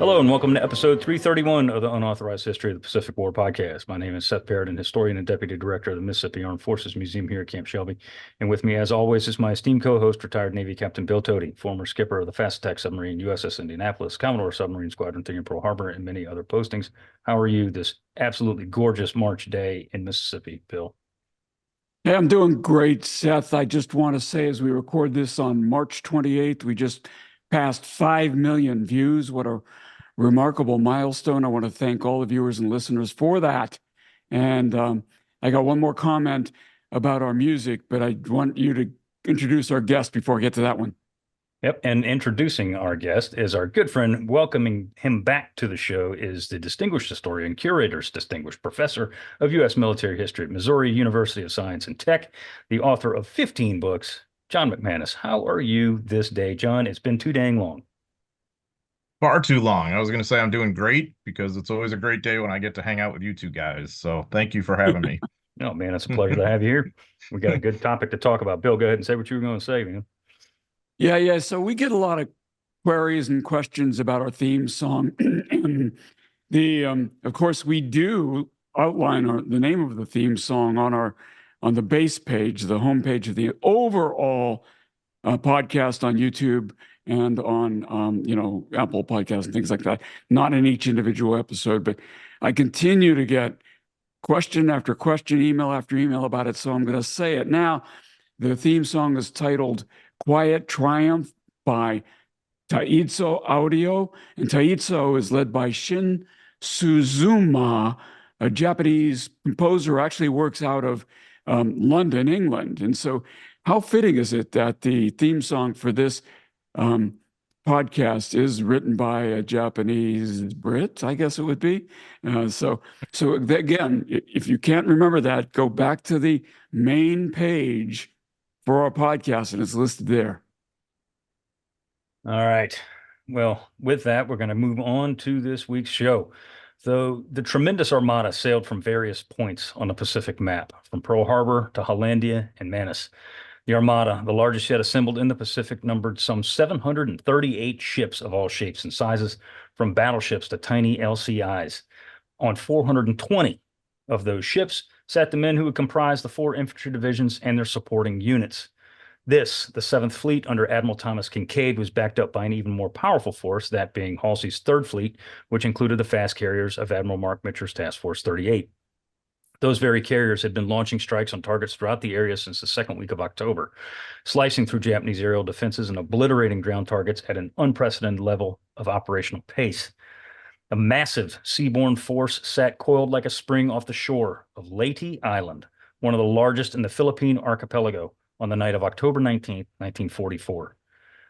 Hello and welcome to episode 331 of the Unauthorized History of the Pacific War podcast. My name is Seth Barrett, historian and deputy director of the Mississippi Armed Forces Museum here at Camp Shelby. And with me, as always, is my esteemed co-host, retired Navy Captain Bill Tody, former skipper of the fast attack submarine USS Indianapolis, Commodore Submarine Squadron 3 in Pearl Harbor, and many other postings. How are you this absolutely gorgeous March day in Mississippi, Bill? Hey, I'm doing great, Seth. I just want to say, as we record this on March 28th, we just passed 5 million views. What a remarkable milestone. I want to thank all the viewers and listeners for that. And I got one more comment about our music, but I want you to introduce our guest before I get to that one. Yep, and introducing our guest is our good friend. Welcoming him back to the show is the distinguished historian, curator's distinguished professor of U.S. military history at Missouri University of Science and Tech, the author of 15 books, John McManus. How are you this day, John? It's been too dang long. Far too long. I was going to say I'm doing great because it's always a great day when I get to hang out with you two guys. So thank you for having me. Oh, man, it's a pleasure to have you here. We got a good topic to talk about. Bill, go ahead and say what you were going to say, man. Yeah. So we get a lot of queries and questions about our theme song. Of course, we do outline the name of the theme song on the base page, the homepage of the overall podcast on YouTube and on Apple Podcasts and things like that. Not in each individual episode, but I continue to get question after question, email after email about it. So I'm going to say it now. The theme song is titled Quiet Triumph by Taitso Audio, and Taitso is led by Shin Suzuma, a Japanese composer, actually works out of London, England. And so how fitting is it that the theme song for this podcast is written by a Japanese Brit, I guess it would be. So again, if you can't remember that, go back to the main page for our podcast, and it's listed there. All right. Well, with that, we're going to move on to this week's show. Though the tremendous armada sailed from various points on the Pacific map, from Pearl Harbor to Hollandia and Manus. The armada, the largest yet assembled in the Pacific, numbered some 738 ships of all shapes and sizes, from battleships to tiny LCIs. On 420 of those ships sat the men who would comprise the 4 infantry divisions and their supporting units. This, the 7th Fleet under Admiral Thomas Kinkaid, was backed up by an even more powerful force, that being Halsey's 3rd Fleet, which included the fast carriers of Admiral Mark Mitcher's Task Force 38. Those very carriers had been launching strikes on targets throughout the area since the second week of October, slicing through Japanese aerial defenses and obliterating ground targets at an unprecedented level of operational pace. A massive seaborne force sat coiled like a spring off the shore of Leyte Island, one of the largest in the Philippine archipelago, on the night of October 19, 1944.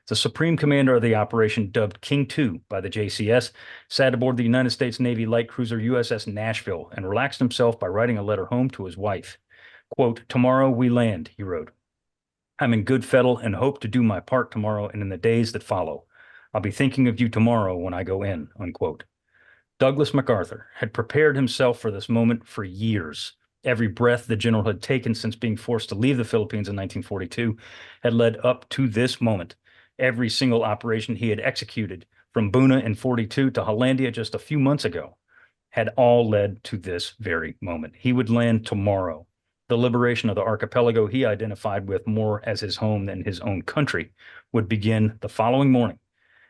The supreme commander of the operation, dubbed King II by the JCS, sat aboard the United States Navy light cruiser USS Nashville and relaxed himself by writing a letter home to his wife. Quote, "Tomorrow we land," he wrote. "I'm in good fettle and hope to do my part tomorrow and in the days that follow. I'll be thinking of you tomorrow when I go in," unquote. Douglas MacArthur had prepared himself for this moment for years. Every breath the general had taken since being forced to leave the Philippines in 1942 had led up to this moment. Every single operation he had executed, from Buna in 42 to Hollandia just a few months ago, had all led to this very moment. He would land tomorrow. The liberation of the archipelago he identified with more as his home than his own country would begin the following morning.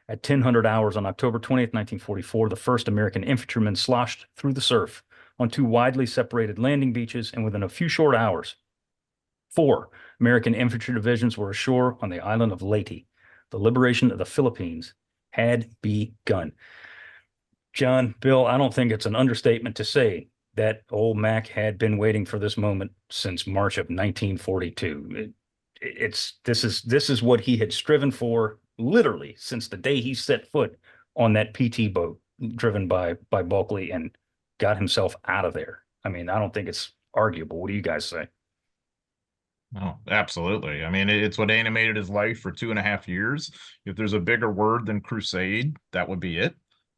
At 1000 hours on October 20th, 1944, the first American infantrymen sloshed through the surf on 2 widely separated landing beaches, and within a few short hours, 4 American infantry divisions were ashore on the island of Leyte. The liberation of the Philippines had begun. John, Bill, I don't think it's an understatement to say that old Mac had been waiting for this moment since March of 1942. This is what he had striven for literally since the day he set foot on that PT boat driven by Bulkley and got himself out of there. I mean, I don't think it's arguable. What do you guys say? Oh, absolutely. I mean, it's what animated his life for 2.5 years. If there's a bigger word than crusade, that would be it.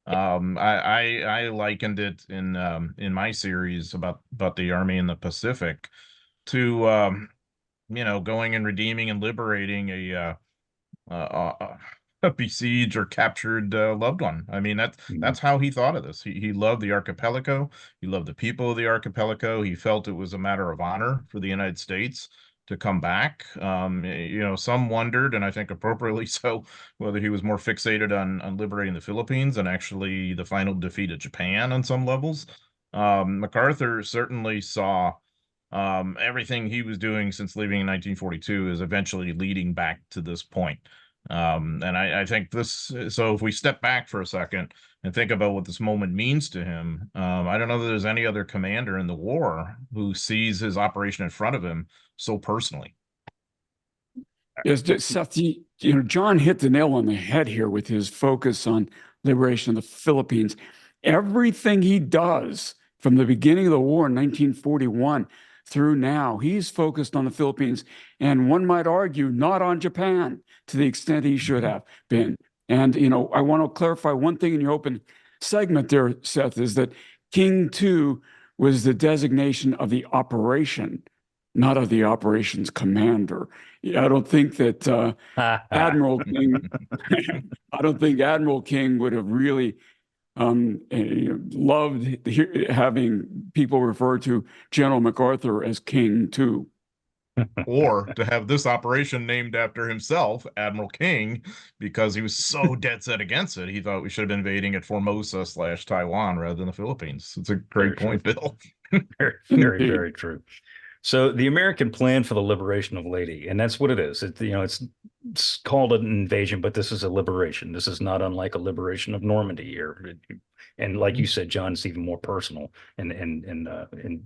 I likened it in my series about the Army in the Pacific to going and redeeming and liberating a besieged or captured loved one. I mean, Mhm. that's how he thought of this. He loved the archipelago. He loved the people of the archipelago. He felt it was a matter of honor for the United States to come back. You know, some wondered, and I think appropriately so, whether he was more fixated on liberating the Philippines and actually the final defeat of Japan on some levels. MacArthur certainly saw everything he was doing since leaving in 1942 is eventually leading back to this point. And I think this, so if we step back for a second and think about what this moment means to him, I don't know that there's any other commander in the war who sees his operation in front of him so personally. Yes, Seth, John hit the nail on the head here with his focus on liberation of the Philippines. Everything he does from the beginning of the war in 1941 through now, he's focused on the Philippines, and one might argue not on Japan to the extent he should have been. And, I want to clarify one thing in your open segment there, Seth, is that King 2 was the designation of the operation, not of the operations commander. I don't think that Admiral King, I don't think Admiral King would have really loved having people refer to General MacArthur as King 2. Or to have this operation named after himself, Admiral King, because he was so dead set against it. He thought we should have been invading at Formosa/Taiwan rather than the Philippines. It's a great point, Bill. Very, very, very true. So the American plan for the liberation of Leyte, and that's what it is. It's called an invasion, but this is a liberation. This is not unlike a liberation of Normandy here. And like you said, John, it's even more personal in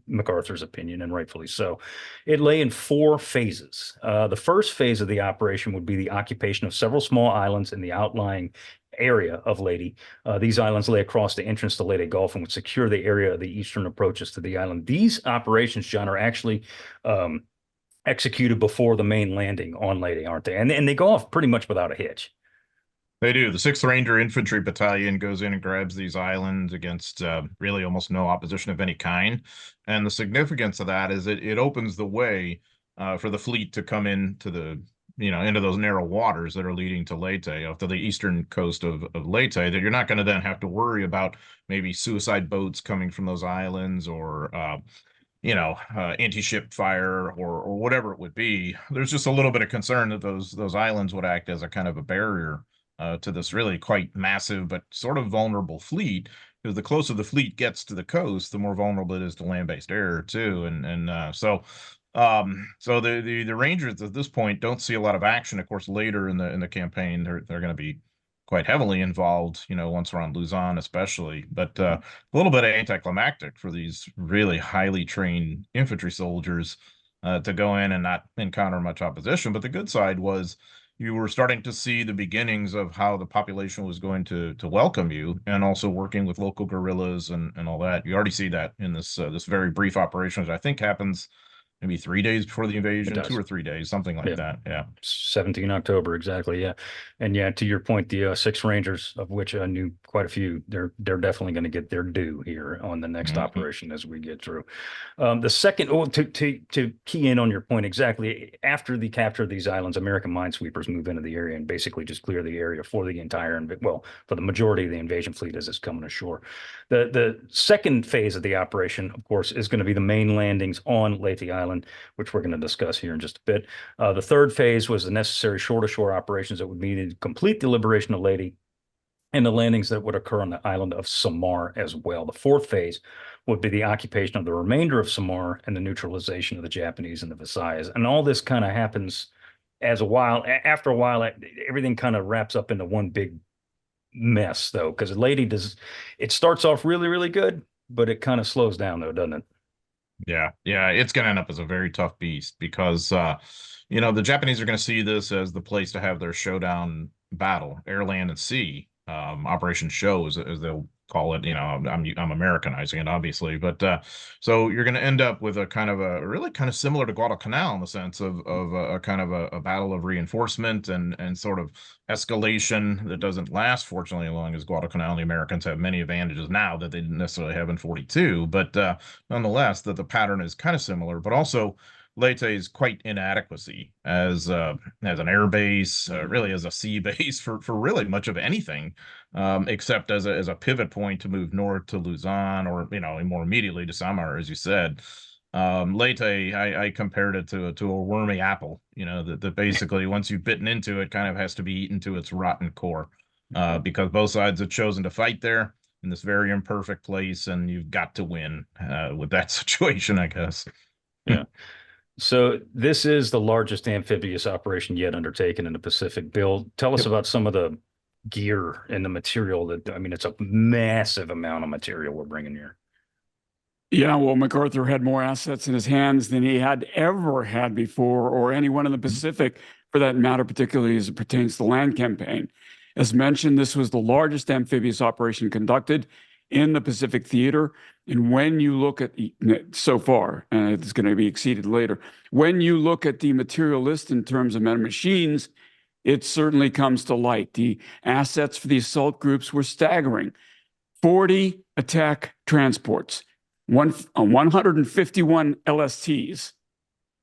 MacArthur's opinion, and rightfully so. It lay in 4 phases. The first phase of the operation would be the occupation of several small islands in the outlying area of Leyte. These islands lay across the entrance to Leyte Gulf and would secure the area of the eastern approaches to the island. These operations, John, are actually executed before the main landing on Leyte, aren't they? And they go off pretty much without a hitch. They do. The 6th Ranger Infantry Battalion goes in and grabs these islands against really almost no opposition of any kind. And the significance of that is it opens the way for the fleet to come into into those narrow waters that are leading to Leyte, off to the eastern coast of Leyte, that you're not going to then have to worry about maybe suicide boats coming from those islands or anti-ship fire or whatever it would be. There's just a little bit of concern that those islands would act as a kind of a barrier to this really quite massive but sort of vulnerable fleet, because the closer the fleet gets to the coast, the more vulnerable it is to land-based air too. So the Rangers at this point don't see a lot of action. Of course, later in the campaign, they're going to be quite heavily involved, once we're on Luzon especially, but a little bit anticlimactic for these really highly trained infantry soldiers to go in and not encounter much opposition. But the good side was you were starting to see the beginnings of how the population was going to welcome you, and also working with local guerrillas and all that. You already see that in this very brief operation, which I think happens maybe 3 days before the invasion, 2 or 3 days, something like that. Yeah. 17 October, exactly. Yeah. And yeah, to your point, the 6 Rangers, of which I knew quite a few, they're definitely going to get their due here on the next operation as we get through. The second, to key in on your point exactly, after the capture of these islands, American minesweepers move into the area and basically just clear the area for the entire, for the majority of the invasion fleet as it's coming ashore. The second phase of the operation, of course, is going to be the main landings on Leyte Island, which we're going to discuss here in just a bit. The third phase was the necessary shore-to-shore operations that would be needed to complete the liberation of Leyte, and the landings that would occur on the island of Samar as well. The fourth phase would be the occupation of the remainder of Samar and the neutralization of the Japanese and the Visayas. And all this kind of happens after a while, everything kind of wraps up into one big mess, though, because Leyte it starts off really, really good, but it kind of slows down, though, doesn't it? Yeah, it's going to end up as a very tough beast because, the Japanese are going to see this as the place to have their showdown battle, air, land, and sea, Operation Show, as they'll call it. I'm Americanizing it, obviously, but so you're going to end up with a kind of really kind of similar to Guadalcanal in the sense of a kind of a battle of reinforcement and sort of escalation that doesn't last, fortunately, as long as Guadalcanal. The Americans have many advantages now that they didn't necessarily have in 42, but nonetheless, that the pattern is kind of similar. But also, Leyte's quite inadequacy as an air base, really as a sea base for really much of anything, except as a pivot point to move north to Luzon, or more immediately to Samar, as you said. Leyte, I compared it to a wormy apple, that basically once you've bitten into it, kind of has to be eaten to its rotten core, because both sides have chosen to fight there in this very imperfect place, and you've got to win with that situation, I guess. Yeah. So this is the largest amphibious operation yet undertaken in the Pacific. Bill, tell us about some of the gear and the material it's a massive amount of material we're bringing here. Yeah, well, MacArthur had more assets in his hands than he had ever had before, or anyone in the Pacific for that matter, particularly as it pertains to the land campaign. As mentioned, this was the largest amphibious operation conducted in the Pacific theater. And when you look at so far, and it's going to be exceeded later, when you look at the material list in terms of men and machines, it certainly comes to light. The assets for the assault groups were staggering. 40 attack transports, 151 LSTs,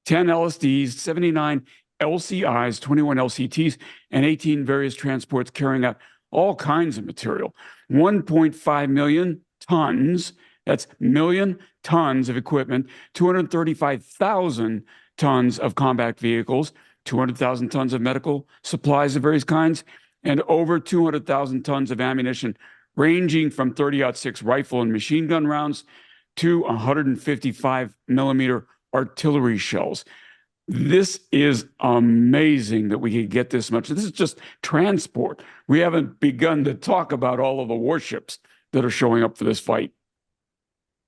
10 LSDs, 79 LCIs, 21 LCTs, and 18 various transports carrying out all kinds of material. 1.5 million tons, that's million tons of equipment, 235,000 tons of combat vehicles, 200,000 tons of medical supplies of various kinds, and over 200,000 tons of ammunition, ranging from 30-06 rifle and machine gun rounds to 155 millimeter artillery shells. This is amazing that we could get this much. This is just transport. We haven't begun to talk about all of the warships that are showing up for this fight.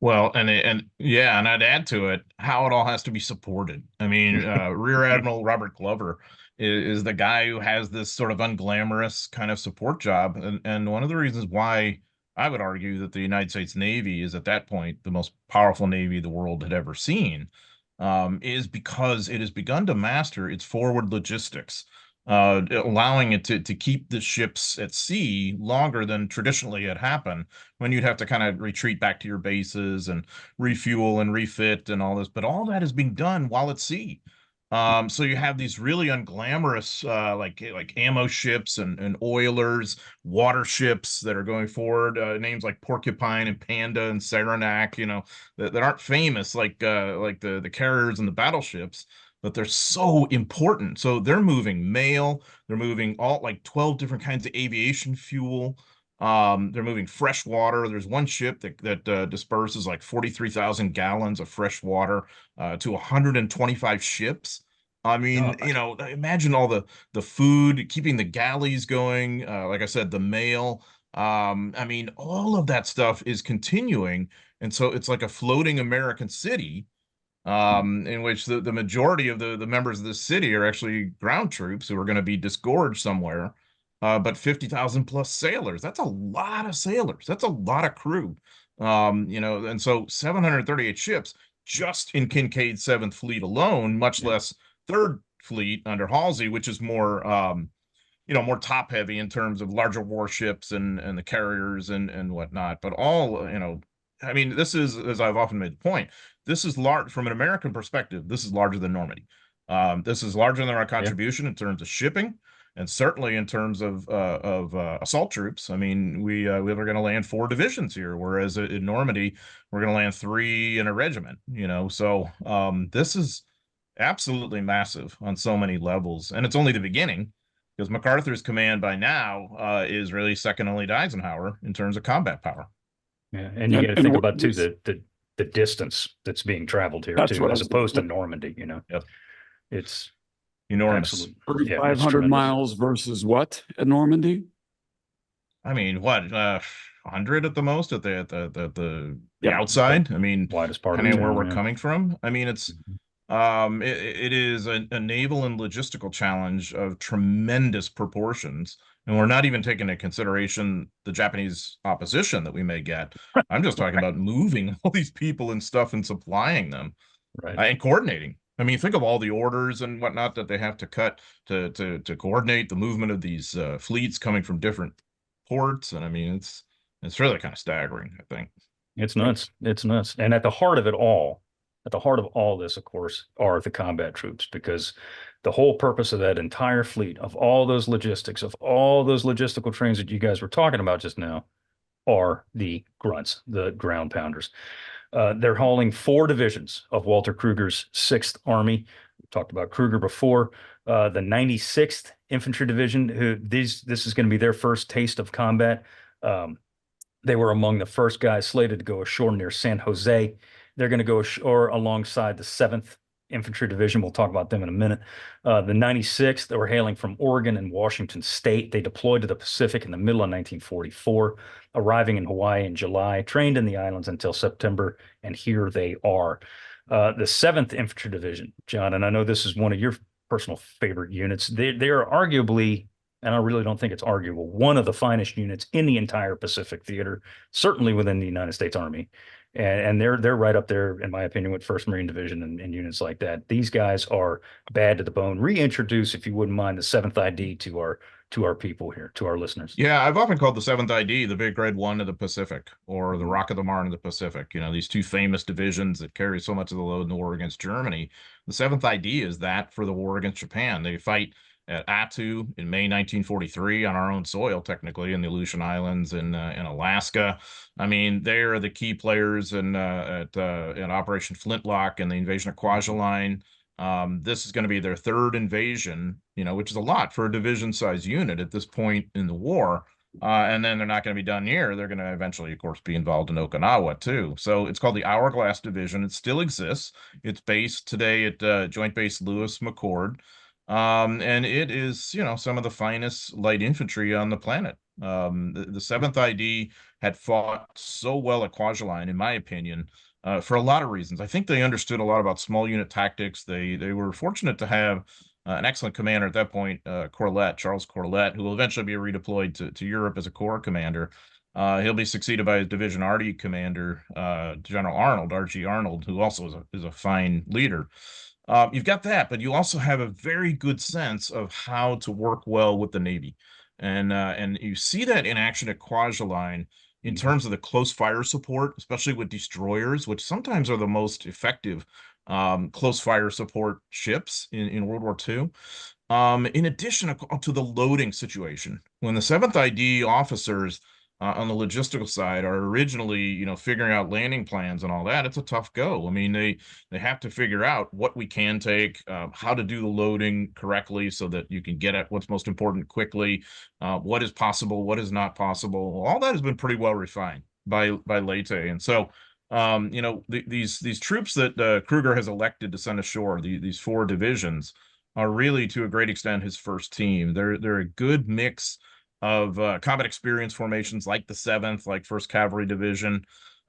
Well, and I'd add to it how it all has to be supported. I mean, Rear Admiral Robert Glover is the guy who has this sort of unglamorous kind of support job, and one of the reasons why I would argue that the United States Navy is at that point the most powerful Navy the world had ever seen, is because it has begun to master its forward logistics, allowing it to keep the ships at sea longer than traditionally had happened, when you'd have to kind of retreat back to your bases and refuel and refit and all this. But all that is being done while at sea. So you have these really unglamorous, like ammo ships and oilers, water ships that are going forward. Names like Porcupine and Panda and Saranac, that aren't famous like the carriers and the battleships, but they're so important. So they're moving mail, they're moving all like 12 different kinds of aviation fuel. They're moving fresh water. There's one ship that disperses like 43,000 gallons of fresh water to 125 ships. I mean, imagine all the food, keeping the galleys going. Like I said, the mail. I mean, all of that stuff is continuing. And so it's like a floating American city, in which the majority of the members of the city are actually ground troops who are going to be disgorged somewhere. But 50,000 plus sailors, that's a lot of sailors. That's a lot of crew. And so 738 ships just in Kincaid's 7th Fleet alone, much less 3rd Fleet under Halsey, which is more, more top heavy in terms of larger warships and the carriers and whatnot. But all, I mean, this is, as I've often made the point, this is large from an American perspective. This is larger than Normandy. This is larger than our contribution in terms of shipping, and certainly in terms of assault troops. I mean, we were going to land 4 divisions here, whereas in Normandy we're going to land 3 in a regiment. So this is absolutely massive on so many levels, and it's only the beginning, because MacArthur's command by now is really second only to Eisenhower in terms of combat power. Yeah, and you got to think about too the distance that's being traveled here too, as opposed to Normandy. Yep. It's enormous. 3,500 miles versus what at Normandy? I mean, what 100 at the most at the outside. I mean, widest part depending on where we're coming from. I mean, it's it is a naval and logistical challenge of tremendous proportions, and we're not even taking into consideration the Japanese opposition that we may get. I'm just talking about moving all these people and stuff and supplying them, and coordinating. I mean, think of all the orders and whatnot that they have to cut to coordinate the movement of these fleets coming from different ports, and I mean, it's really kind of staggering. I think it's nuts. It's nuts, and at the heart of it all, at the heart of all this, of course, are the combat troops, because the whole purpose of that entire fleet, of all those logistics, of all those logistical trains that you guys were talking about just now, are the grunts, the ground pounders. They're hauling 4 divisions of Walter Kruger's 6th Army. We talked about Kruger before. The 96th Infantry Division, this is going to be their first taste of combat. They were among the first guys slated to go ashore near San Jose. They're going to go ashore alongside the 7th Infantry Division. We'll talk about them in a minute. The 96th, they were hailing from Oregon and Washington State. They deployed to the Pacific in the middle of 1944, arriving in Hawaii in July, trained in the islands until September, and here they are. The 7th Infantry Division, John, and I know this is one of your personal favorite units. They are arguably, and I really don't think it's arguable, one of the finest units in the entire Pacific theater, certainly within the United States Army. And they're right up there, in my opinion, with 1st Marine Division and units like that. These guys are bad to the bone. Reintroduce, if you wouldn't mind, the 7th ID to our people here, to our listeners. Yeah, I've often called the 7th ID the Big Red One of the Pacific, or the Rock of the Marne of the Pacific. You know, these 2 famous divisions that carry so much of the load in the war against Germany. The 7th ID is that for the war against Japan. They fight at Attu in May 1943 on our own soil, technically, in the Aleutian Islands in Alaska. I mean, they are the key players in Operation Flintlock and the invasion of Kwajalein. This is going to be their 3rd invasion, you know, which is a lot for a division-sized unit at this point in the war. And then they're not going to be done here. They're going to eventually, of course, be involved in Okinawa, too. So it's called the Hourglass Division. It still exists. It's based today at Joint Base Lewis McChord. And it is, you know, some of the finest light infantry on the planet. The 7th ID had fought so well at Kwajalein, in my opinion, for a lot of reasons. I think they understood a lot about small unit tactics. They were fortunate to have an excellent commander at that point, Charles Corlett, who will eventually be redeployed to Europe as a corps commander. He'll be succeeded by his Division RD commander, General Arnold, R.G. Arnold, who also is a fine leader. You've got that, but you also have a very good sense of how to work well with the Navy. And you see that in action at Kwajalein in terms of the close fire support, especially with destroyers, which sometimes are the most effective close fire support ships in World War II. In addition to the loading situation, when the 7th ID officers on the logistical side are originally, you know, figuring out landing plans and all that, it's a tough go. I mean, they have to figure out what we can take, how to do the loading correctly so that you can get at what's most important quickly, what is possible, what is not possible. All that has been pretty well refined by Leyte. And so, you know, these troops that Kruger has elected to send ashore, these 4 divisions, are really, to a great extent, his first team. They're a good mix of combat experience formations like the 7th, like 1st Cavalry Division,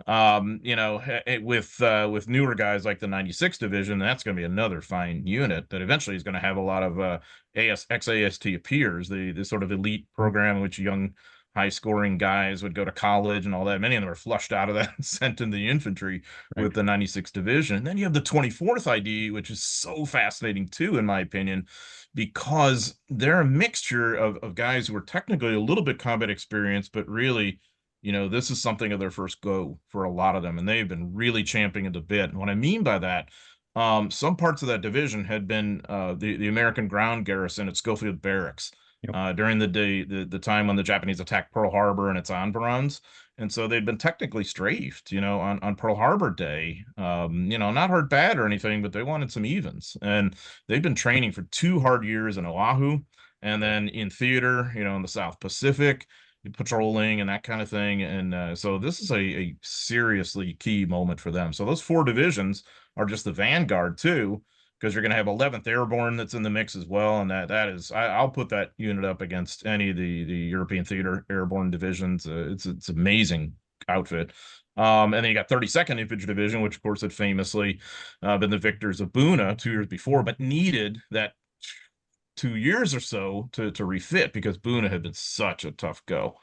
you know, with newer guys like the 96th Division. That's going to be another fine unit that eventually is going to have a lot of ex-AST peers, the sort of elite program in which young high-scoring guys would go to college and all that. Many of them are flushed out of that and sent in the infantry with the 96th Division. And then you have the 24th ID, which is so fascinating too, in my opinion, because they're a mixture of guys who are technically a little bit combat experienced, but really, you know, this is something of their first go for a lot of them, and they've been really champing at the bit. And what I mean by that, some parts of that division had been the American ground garrison at Schofield Barracks. During the time when the Japanese attacked Pearl Harbor and its environs. And so they'd been technically strafed, you know, on Pearl Harbor Day, you know, not hurt bad or anything, but they wanted some evens. And they've been training for 2 hard years in Oahu, and then in theater, you know, in the South Pacific, patrolling and that kind of thing. And so this is a seriously key moment for them. So those 4 divisions are just the vanguard too, because you're going to have 11th Airborne that's in the mix as well. And that is, I'll put that unit up against any of the European Theater Airborne divisions. It's amazing outfit. And then you got 32nd Infantry Division, which of course had famously been the victors of Buna 2 years before, but needed that 2 years or so to refit because Buna had been such a tough go.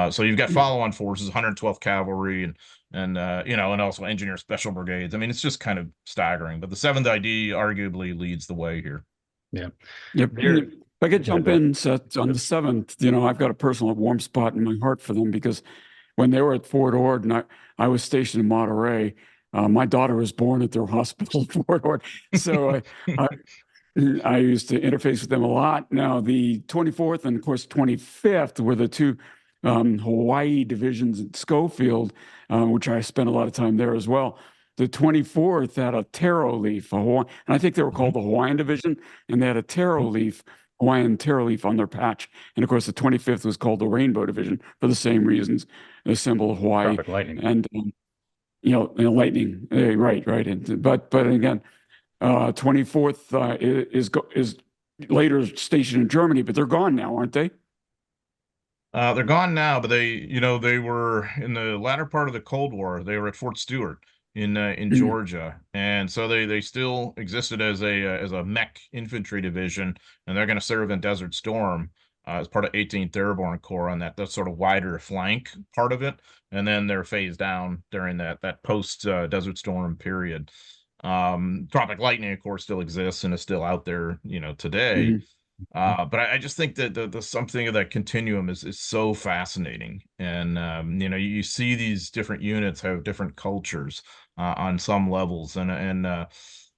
So you've got follow-on forces, 112th Cavalry, and you know, and also Engineer Special Brigades. I mean, it's just kind of staggering. But the 7th ID arguably leads the way here. Yeah. Yep. If I could jump in, Seth, on the 7th, you know, I've got a personal warm spot in my heart for them because when they were at Fort Ord and I was stationed in Monterey, My daughter was born at their hospital in Fort Ord, so I used to interface with them a lot. Now, the 24th and, of course, 25th were the two Hawaii divisions at Schofield, which I spent a lot of time there as well. The 24th had a taro leaf, and I think they were called the Hawaiian Division, and they had a taro leaf, Hawaiian taro leaf on their patch. And, of course, the 25th was called the Rainbow Division for the same reasons, the symbol of Hawaii. Tropic lightning. And, lightning, right. But again, 24th is later stationed in Germany, but they're gone now, aren't they? They're gone now, but they were in the latter part of the Cold War. They were at Fort Stewart in Georgia, and so they still existed as a mech infantry division, and they're going to serve in Desert Storm as part of 18th Airborne Corps on that sort of wider flank part of it, and then they're phased down during that post Desert Storm period. Tropic lightning, of course, still exists and is still out there, today. But I just think that the something of that continuum is so fascinating, and you see these different units have different cultures on some levels, and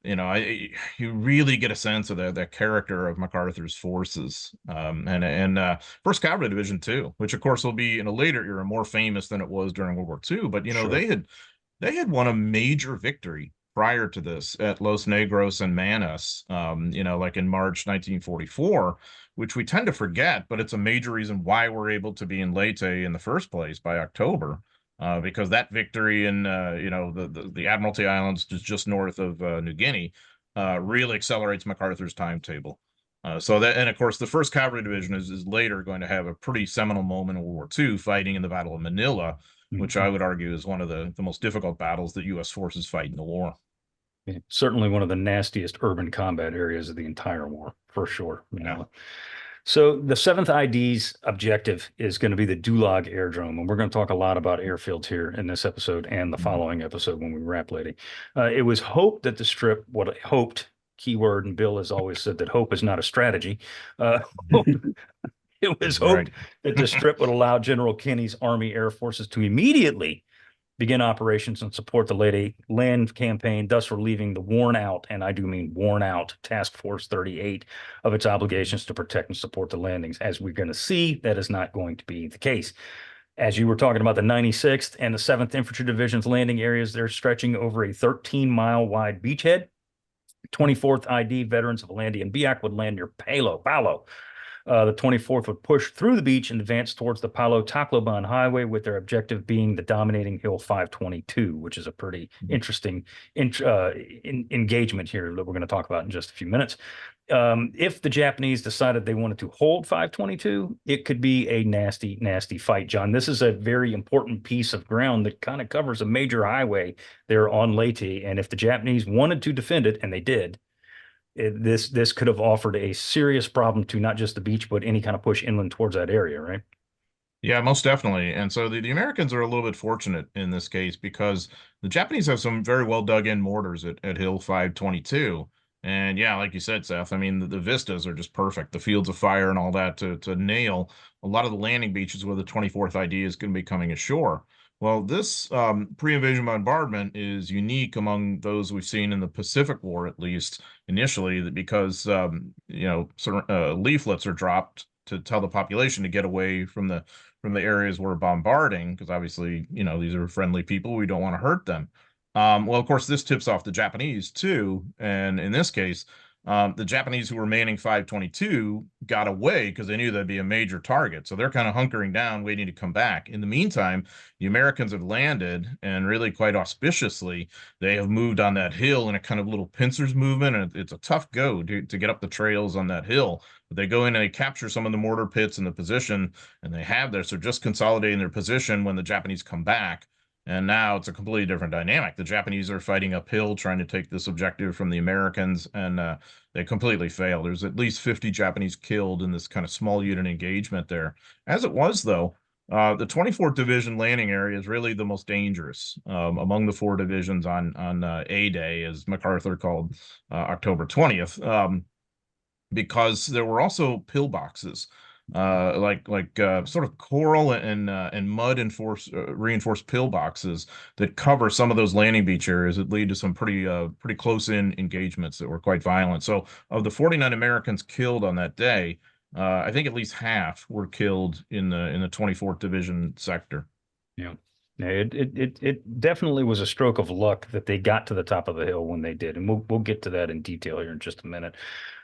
you really get a sense of the character of MacArthur's forces, and First Cavalry Division too, which of course will be in a later era more famous than it was during World War II. But Sure. they had won a major victory prior to this at Los Negros and Manus, like in March 1944, which we tend to forget, but it's a major reason why we're able to be in Leyte in the first place by October, because that victory in, the Admiralty Islands, just north of New Guinea, really accelerates MacArthur's timetable. And of course, the First Cavalry Division is later going to have a pretty seminal moment in World War II, fighting in the Battle of Manila, which I would argue is one of the most difficult battles that U.S. forces fight in the war. Yeah, certainly one of the nastiest urban combat areas of the entire war, for sure. Yeah. So the 7th ID's objective is going to be the Dulag Airdrome, and we're going to talk a lot about airfields here in this episode and the following episode when we wrap Leyte. It was hoped that the strip, keyword, and Bill has always said that hope is not a strategy. It was hoped that the strip would allow General Kenny's Army Air Forces to immediately begin operations and support the Leyte land campaign, thus relieving the worn out, and I do mean worn out, Task Force 38 of its obligations to protect and support the landings. As we're going to see, that is not going to be the case. As you were talking about the 96th and the 7th Infantry Division's landing areas, they're stretching over a 13-mile wide beachhead. 24th ID veterans of Landy and Biak would land near Palo. The 24th would push through the beach and advance towards the Palo-Tacloban Highway, with their objective being the dominating Hill 522, which is a pretty interesting engagement here that we're going to talk about in just a few minutes. If the Japanese decided they wanted to hold 522, it could be a nasty, nasty fight, John. This is a very important piece of ground that kind of covers a major highway there on Leyte, and if the Japanese wanted to defend it, and they did, this could have offered a serious problem to not just the beach, but any kind of push inland towards that area, right? Yeah, most definitely. And so the Americans are a little bit fortunate in this case, because the Japanese have some very well dug in mortars at Hill 522. And yeah, like you said, Seth, I mean, the vistas are just perfect. The fields of fire and all that to nail a lot of the landing beaches where the 24th ID is going to be coming ashore. Well, this pre-invasion bombardment is unique among those we've seen in the Pacific War, at least initially, because leaflets are dropped to tell the population to get away from the areas we're bombarding, because obviously, these are friendly people. We don't want to hurt them. Well, of course, this tips off the Japanese too, and in this case, the Japanese who were manning 522 got away because they knew that'd be a major target. So they're kind of hunkering down, waiting to come back. In the meantime, the Americans have landed, and really quite auspiciously, they have moved on that hill in a kind of little pincers movement. And it's a tough go to get up the trails on that hill. But they go in and they capture some of the mortar pits in the position, and they're just consolidating their position when the Japanese come back. And now it's a completely different dynamic. The Japanese are fighting uphill, trying to take this objective from the Americans, and they completely fail. There's at least 50 Japanese killed in this kind of small unit engagement there. As it was, though, the 24th Division landing area is really the most dangerous among the 4 divisions on A Day, as MacArthur called October 20th, because there were also pillboxes. sort of coral and mud reinforced pillboxes that cover some of those landing beach areas that lead to some pretty close in engagements that were quite violent. So of the 49 Americans killed on that day, I think at least half were killed in the 24th Division sector. Yeah. It definitely was a stroke of luck that they got to the top of the hill when they did, and we'll get to that in detail here in just a minute.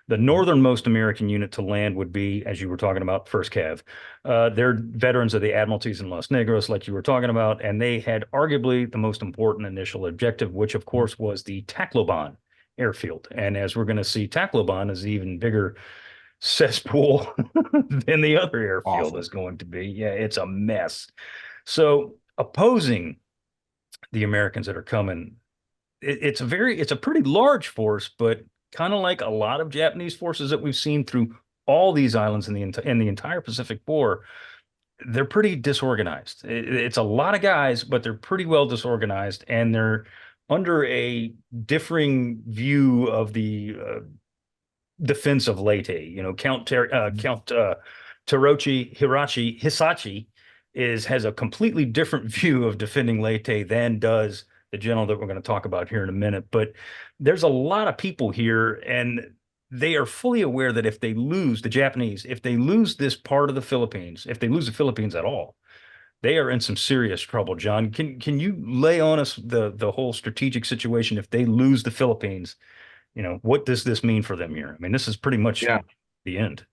The northernmost American unit to land would be, as you were talking about, First Cav. They're veterans of the Admiralties in Los Negros, like you were talking about, and they had arguably the most important initial objective, which of course was the Tacloban airfield. And as we're going to see, Tacloban is an even bigger cesspool than the other airfield Awful. is going to be. Yeah, it's a mess. So opposing the Americans that are coming, it's a pretty large force, but kind of like a lot of Japanese forces that we've seen through all these islands in the entire Pacific War, they're pretty disorganized. It's a lot of guys, but they're pretty well disorganized, and they're under a differing view of the defense of Leyte. You know, Count Terochi Hirachi Hisachi has a completely different view of defending Leyte than does the general that we're going to talk about here in a minute. But there's a lot of people here, and they are fully aware that if they lose, the Japanese, if they lose this part of the Philippines, if they lose the Philippines at all, they are in some serious trouble. John, can you lay on us the whole strategic situation if they lose the Philippines? You know, what does this mean for them here? I mean, this is pretty much the end.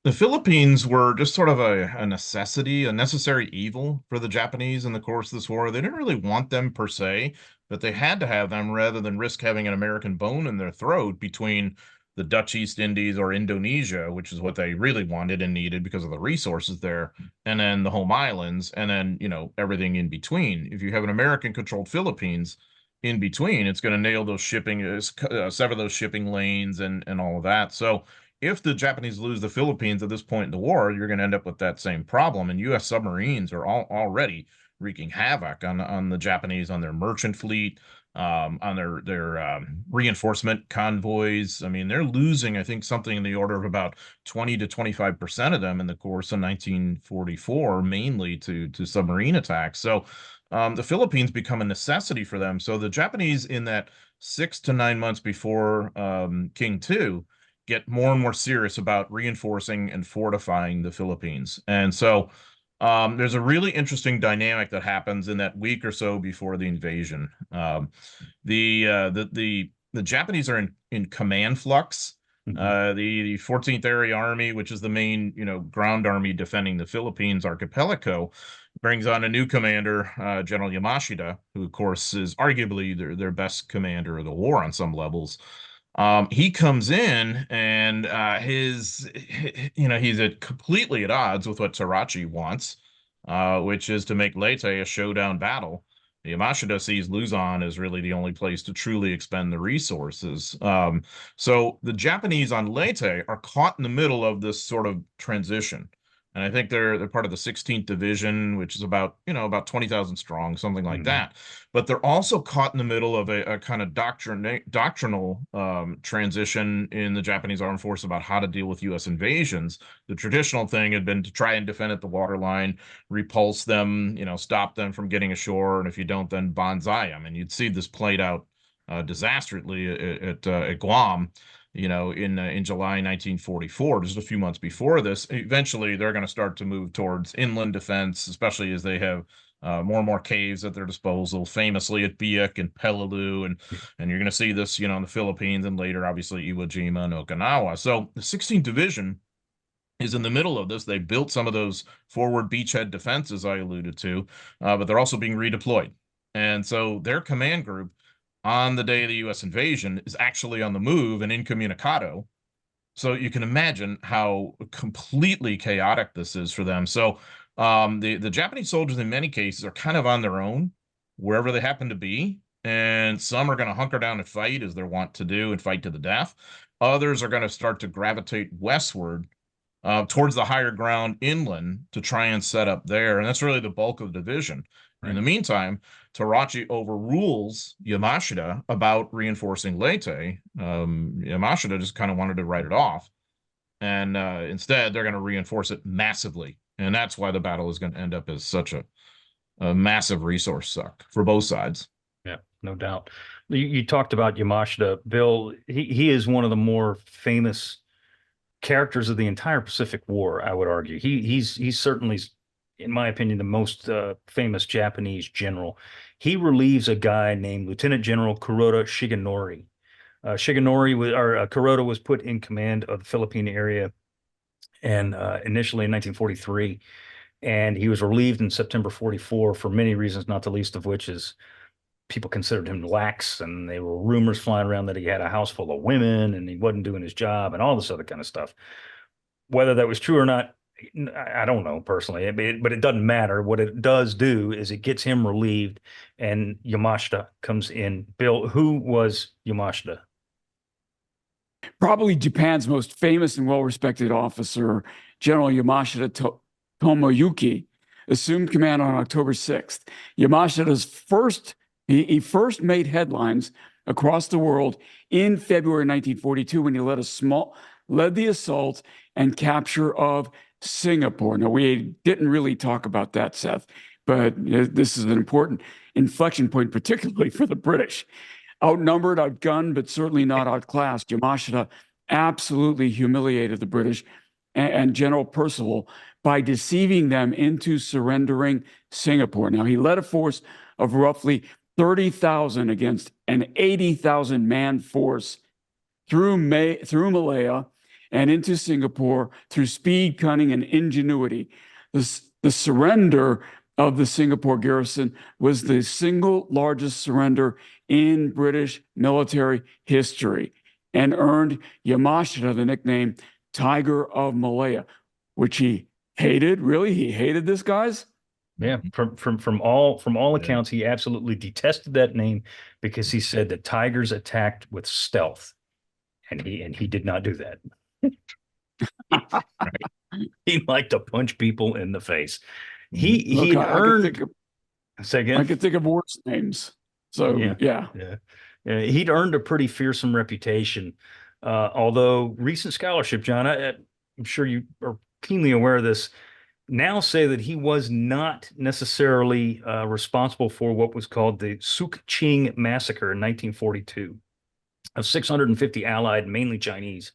The Philippines were just sort of a necessity, a necessary evil for the Japanese in the course of this war. They didn't really want them per se, but they had to have them rather than risk having an American bone in their throat between the Dutch East Indies or Indonesia, which is what they really wanted and needed because of the resources there, and then the home islands, and then, you know, everything in between. If you have an American-controlled Philippines in between, it's going to nail those sever those shipping lanes and all of that. So if the Japanese lose the Philippines at this point in the war, you're going to end up with that same problem. And U.S. submarines are already wreaking havoc on the Japanese, on their merchant fleet, on their reinforcement convoys. I mean, they're losing, I think, something in the order of about 20 to 25% of them in the course of 1944, mainly to submarine attacks. So the Philippines become a necessity for them. So the Japanese, in that 6 to 9 months before King II, get more and more serious about reinforcing and fortifying the Philippines. And so there's a really interesting dynamic that happens in that week or so before the invasion. The Japanese are in command flux. The 14th Area Army, which is the main, you know, ground army defending the Philippines archipelago, brings on a new commander, General Yamashita, who of course is arguably their best commander of the war on some levels. He comes in and he's completely at odds with what Tarachi wants, which is to make Leyte a showdown battle. Yamashita sees Luzon as really the only place to truly expend the resources. So the Japanese on Leyte are caught in the middle of this sort of transition. And I think they're part of the 16th Division, which is about 20,000 strong, something like that. But they're also caught in the middle of a kind of doctrinal transition in the Japanese armed force about how to deal with U.S. invasions. The traditional thing had been to try and defend at the waterline, repulse them, stop them from getting ashore, and if you don't, then banzai them. And you'd see this played out disastrously at Guam. In July 1944, just a few months before this. Eventually, they're going to start to move towards inland defense, especially as they have more and more caves at their disposal, famously at Biak and Peleliu, and you're going to see this, in the Philippines, and later, obviously, Iwo Jima and Okinawa. So the 16th Division is in the middle of this. They built some of those forward beachhead defenses I alluded to, but they're also being redeployed. And so their command group on the day of the U.S. invasion is actually on the move and incommunicado. So you can imagine how completely chaotic this is for them. So the Japanese soldiers in many cases are kind of on their own wherever they happen to be. And some are going to hunker down and fight, as they're wont to do, and fight to the death. Others are going to start to gravitate westward towards the higher ground inland to try and set up there. And that's really the bulk of the division. Right. In the meantime, Tarachi overrules Yamashita about reinforcing Leyte. Yamashita just kind of wanted to write it off. and instead they're going to reinforce it massively, and that's why the battle is going to end up as such a massive resource suck for both sides. Yeah, no doubt. You talked about Yamashita, Bill. He is one of the more famous characters of the entire Pacific War, I would argue. He's certainly, in my opinion, the most famous Japanese general. He relieves a guy named Lieutenant General Kuroda Shigenori. Kuroda was put in command of the Philippine area, and initially in 1943, and he was relieved in September 44 for many reasons, not the least of which is people considered him lax, and there were rumors flying around that he had a house full of women and he wasn't doing his job and all this other kind of stuff. Whether that was true or not, I don't know personally, but it doesn't matter. What it does do is it gets him relieved, and Yamashita comes in. Bill, who was Yamashita? Probably Japan's most famous and well-respected officer, General Yamashita Tomoyuki, assumed command on October 6th. Yamashita's he first made headlines across the world in February 1942 when he led the assault and capture of Singapore. Now, we didn't really talk about that, Seth, but this is an important inflection point, particularly for the British. Outnumbered, outgunned, but certainly not outclassed, Yamashita absolutely humiliated the British and General Percival by deceiving them into surrendering Singapore. Now, he led a force of roughly 30,000 against an 80,000 man force through Malaya and into Singapore through speed, cunning, and ingenuity. The surrender of the Singapore garrison was the single largest surrender in British military history and earned Yamashita the nickname Tiger of Malaya, which he hated. Really, he hated this, guys? Yeah, from all accounts, he absolutely detested that name because he said that tigers attacked with stealth, and he did not do that. He liked to punch people in the face. He earned. Say again. I could think of worse names. So yeah. He'd earned a pretty fearsome reputation. Although recent scholarship, John, I'm sure you are keenly aware of this, now say that he was not necessarily responsible for what was called the Sukching Massacre in 1942 of 650 Allied, mainly Chinese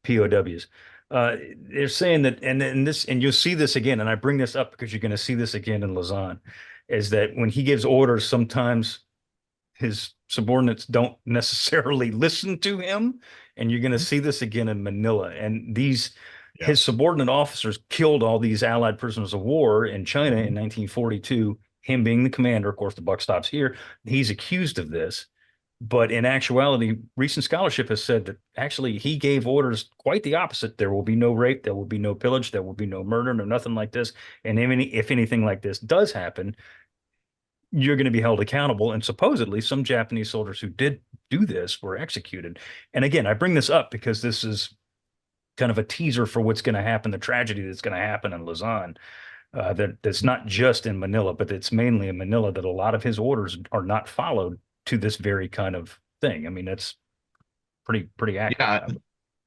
POWs. They're saying that, and you'll see this again, and I bring this up because you're going to see this again in Lausanne, is that when he gives orders, sometimes his subordinates don't necessarily listen to him, and you're going to see this again in Manila. And his subordinate officers killed all these Allied prisoners of war in China in 1942, him being the commander. Of course, the buck stops here. He's accused of this. But in actuality, recent scholarship has said that actually he gave orders quite the opposite. There will be no rape, there will be no pillage, there will be no murder, no nothing like this. And if anything like this does happen, you're going to be held accountable. And supposedly some Japanese soldiers who did do this were executed. And again, I bring this up because this is kind of a teaser for what's going to happen, the tragedy that's going to happen in Lausanne. That's not just in Manila, but it's mainly in Manila that a lot of his orders are not followed to this very kind of thing. I mean, that's pretty accurate.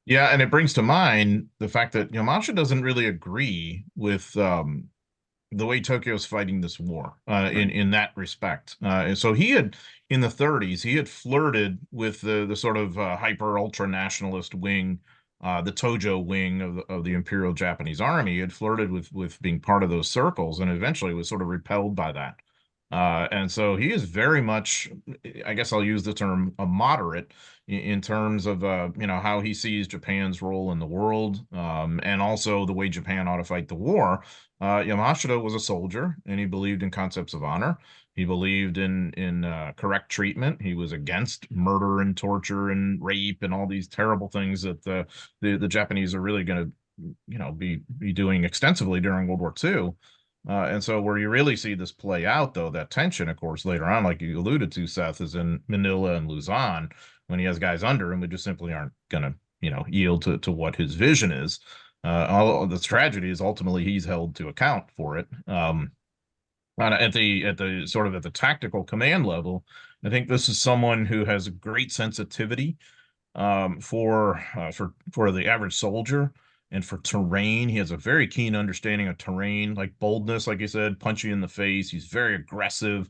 Yeah, and it brings to mind the fact that Yamashita doesn't really agree with the way Tokyo's fighting this war in that respect. And so he had, in the 30s, he had flirted with the sort of hyper ultra nationalist wing, the Tojo wing of the Imperial Japanese Army. He had flirted with being part of those circles, and eventually was sort of repelled by that. And so he is very much, I guess I'll use the term, a moderate in terms of how he sees Japan's role in the world, and also the way Japan ought to fight the war. Yamashita was a soldier, and he believed in concepts of honor. He believed in correct treatment. He was against murder and torture and rape and all these terrible things that the Japanese are really going to be doing extensively during World War II. And so where you really see this play out, though, that tension, of course, later on, like you alluded to, Seth, is in Manila and Luzon, when he has guys under him who just simply aren't going to, yield to what his vision is. All this tragedy is ultimately he's held to account for it. At the tactical command level, I think this is someone who has a great sensitivity for the average soldier. And for terrain, he has a very keen understanding of terrain, like boldness, like you said, punch you in the face. He's very aggressive.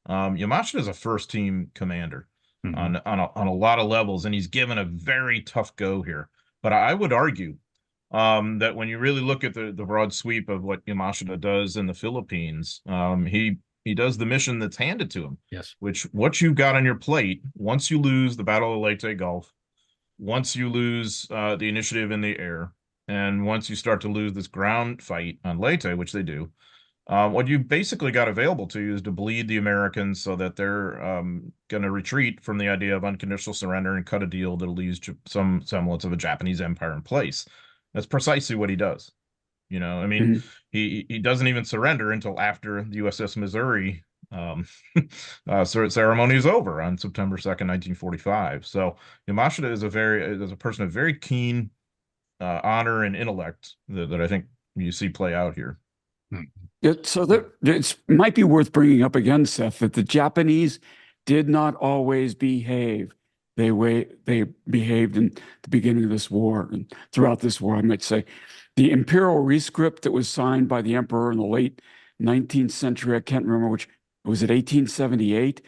Yamashita is a first team commander on a lot of levels, and he's given a very tough go here. But I would argue that when you really look at the broad sweep of what Yamashita does in the Philippines, he does the mission that's handed to him. Yes. Which what you've got on your plate, once you lose the Battle of Leyte Gulf, once you lose the initiative in the air, and once you start to lose this ground fight on Leyte, which they do, what you basically got available to you is to bleed the Americans so that they're going to retreat from the idea of unconditional surrender and cut a deal that leaves some semblance of a Japanese empire in place. That's precisely what he does. You know, I mean, he doesn't even surrender until after the USS Missouri ceremony is over on September 2nd, 1945. So Yamashita is a person of very keen honor and intellect that I think you see play out here. So it might be worth bringing up again, Seth, that the Japanese did not always behave the way they behaved in the beginning of this war and throughout this war, I might say. The imperial rescript that was signed by the emperor in the late 19th century, I can't remember which, was it 1878?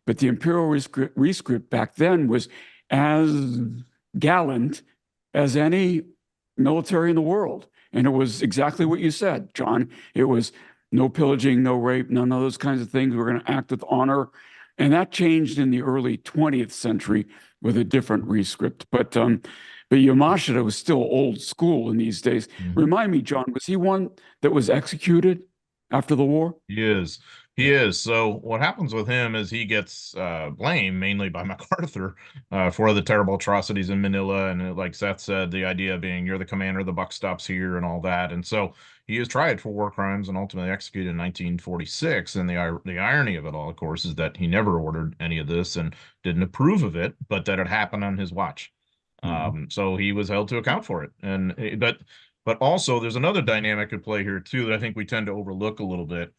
But the imperial rescript back then was as gallant as any military in the world. And it was exactly what you said, John. It was no pillaging, no rape, none of those kinds of things. We're going to act with honor. And that changed in the early 20th century with a different rescript. But Yamashita was still old school in these days. Remind me, John, was he one that was executed after the war? He is. He is. So what happens with him is he gets blamed mainly by MacArthur for the terrible atrocities in Manila. And like Seth said, the idea being you're the commander, the buck stops here and all that. And so he is tried for war crimes and ultimately executed in 1946. And the irony of it all, of course, is that he never ordered any of this and didn't approve of it, but that it happened on his watch. So he was held to account for it. And but also there's another dynamic at play here too that I think we tend to overlook a little bit.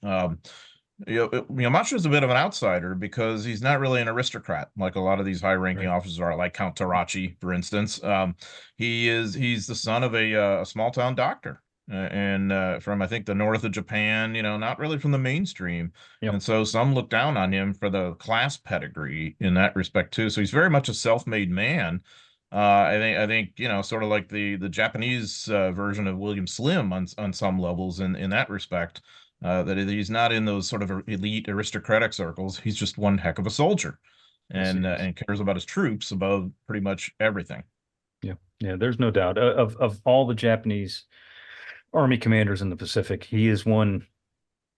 Yamashita is a bit of an outsider because he's not really an aristocrat like a lot of these high-ranking officers are, like Count Tarachi, for instance. He's the son of a small-town doctor and from, I think, the north of Japan, you know, not really from the mainstream. And so some look down on him for the class pedigree in that respect too. So he's very much a self-made man. I think, you know, sort of like the Japanese version of William Slim on some levels in that respect. That he's not in those sort of elite aristocratic circles. He's just one heck of a soldier, and cares about his troops above pretty much everything. Yeah. There's no doubt of all the Japanese army commanders in the Pacific, he is one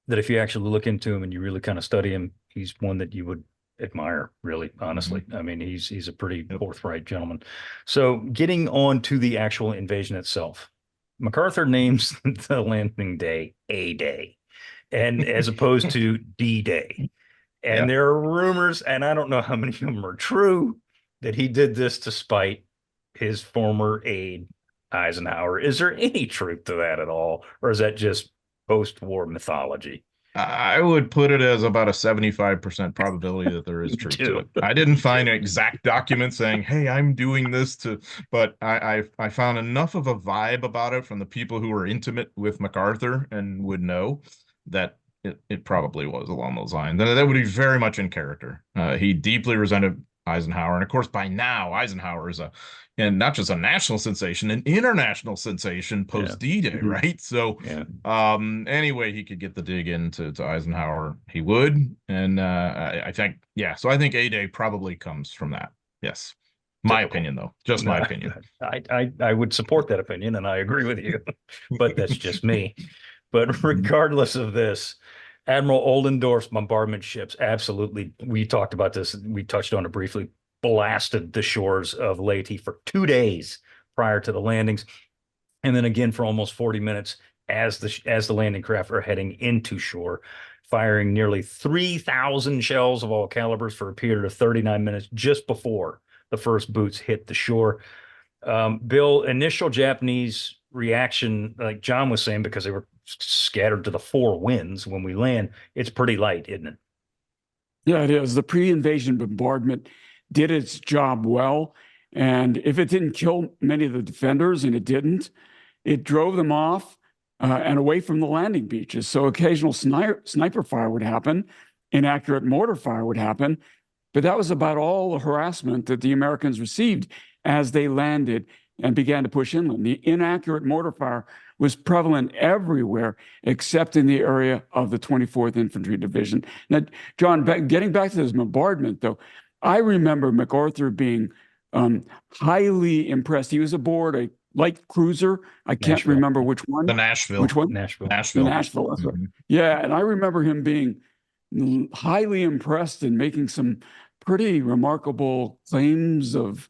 that if you actually look into him and you really kind of study him, he's one that you would admire, really, honestly. I mean, he's a pretty forthright gentleman. So getting on to the actual invasion itself, MacArthur names the landing day A-Day, and as opposed to D-Day. And there are rumors, and I don't know how many of them are true, that he did this to spite his former aide, Eisenhower. Is there any truth to that at all? Or is that just post-war mythology? I would put it as about a 75% probability that there is truth to it. I didn't find an exact document saying, hey, I'm doing this but I found enough of a vibe about it from the people who were intimate with MacArthur and would know that it probably was along those lines. That would be very much in character. He deeply resented Eisenhower. And of course, by now, Eisenhower is and not just a national sensation, an international sensation post D-Day, right? So anyway, he could get the dig into Eisenhower, he would. And I think, so I think A-Day probably comes from that. Yes. My opinion, though, just my opinion. I would support that opinion, and I agree with you, but that's just me. But regardless of this, Admiral Oldendorf's bombardment ships absolutely, we talked about this, we touched on it briefly, blasted the shores of Leyte for 2 days prior to the landings, and then again for almost 40 minutes as the landing craft are heading into shore, firing nearly 3,000 shells of all calibers for a period of 39 minutes just before the first boots hit the shore. Bill, initial Japanese reaction, like John was saying, because they were scattered to the four winds when we land, it's pretty light, isn't it? Yeah, it is. The pre-invasion bombardment did its job well. And if it didn't kill many of the defenders, and it didn't, it drove them off and away from the landing beaches. So occasional sniper fire would happen, inaccurate mortar fire would happen, but that was about all the harassment that the Americans received as they landed and began to push inland. The inaccurate mortar fire was prevalent everywhere except in the area of the 24th Infantry Division. Now, John, getting back to this bombardment, though, I remember MacArthur being highly impressed. He was aboard a light cruiser. I can't remember which one. The Nashville. Which one? Nashville. The Nashville. That's right. Yeah, and I remember him being highly impressed and making some pretty remarkable claims of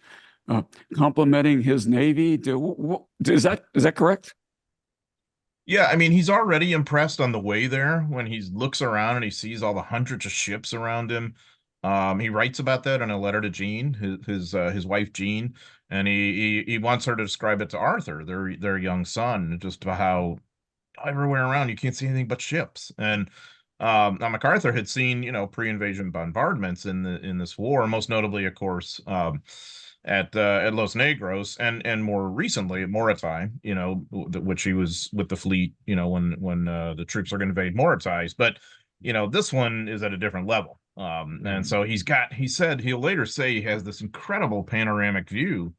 complimenting his Navy. Is that correct? Yeah, I mean, he's already impressed on the way there when he looks around and he sees all the hundreds of ships around him. He writes about that in a letter to Jean, his wife Jean, and he wants her to describe it to Arthur, their young son, just about how everywhere around you can't see anything but ships. And now MacArthur had seen, pre-invasion bombardments in this war, most notably, of course, at Los Negros, and more recently at Morotai, which he was with the fleet, when the troops are going to invade Morotai. But this one is at a different level. And so he said he'll later say he has this incredible panoramic view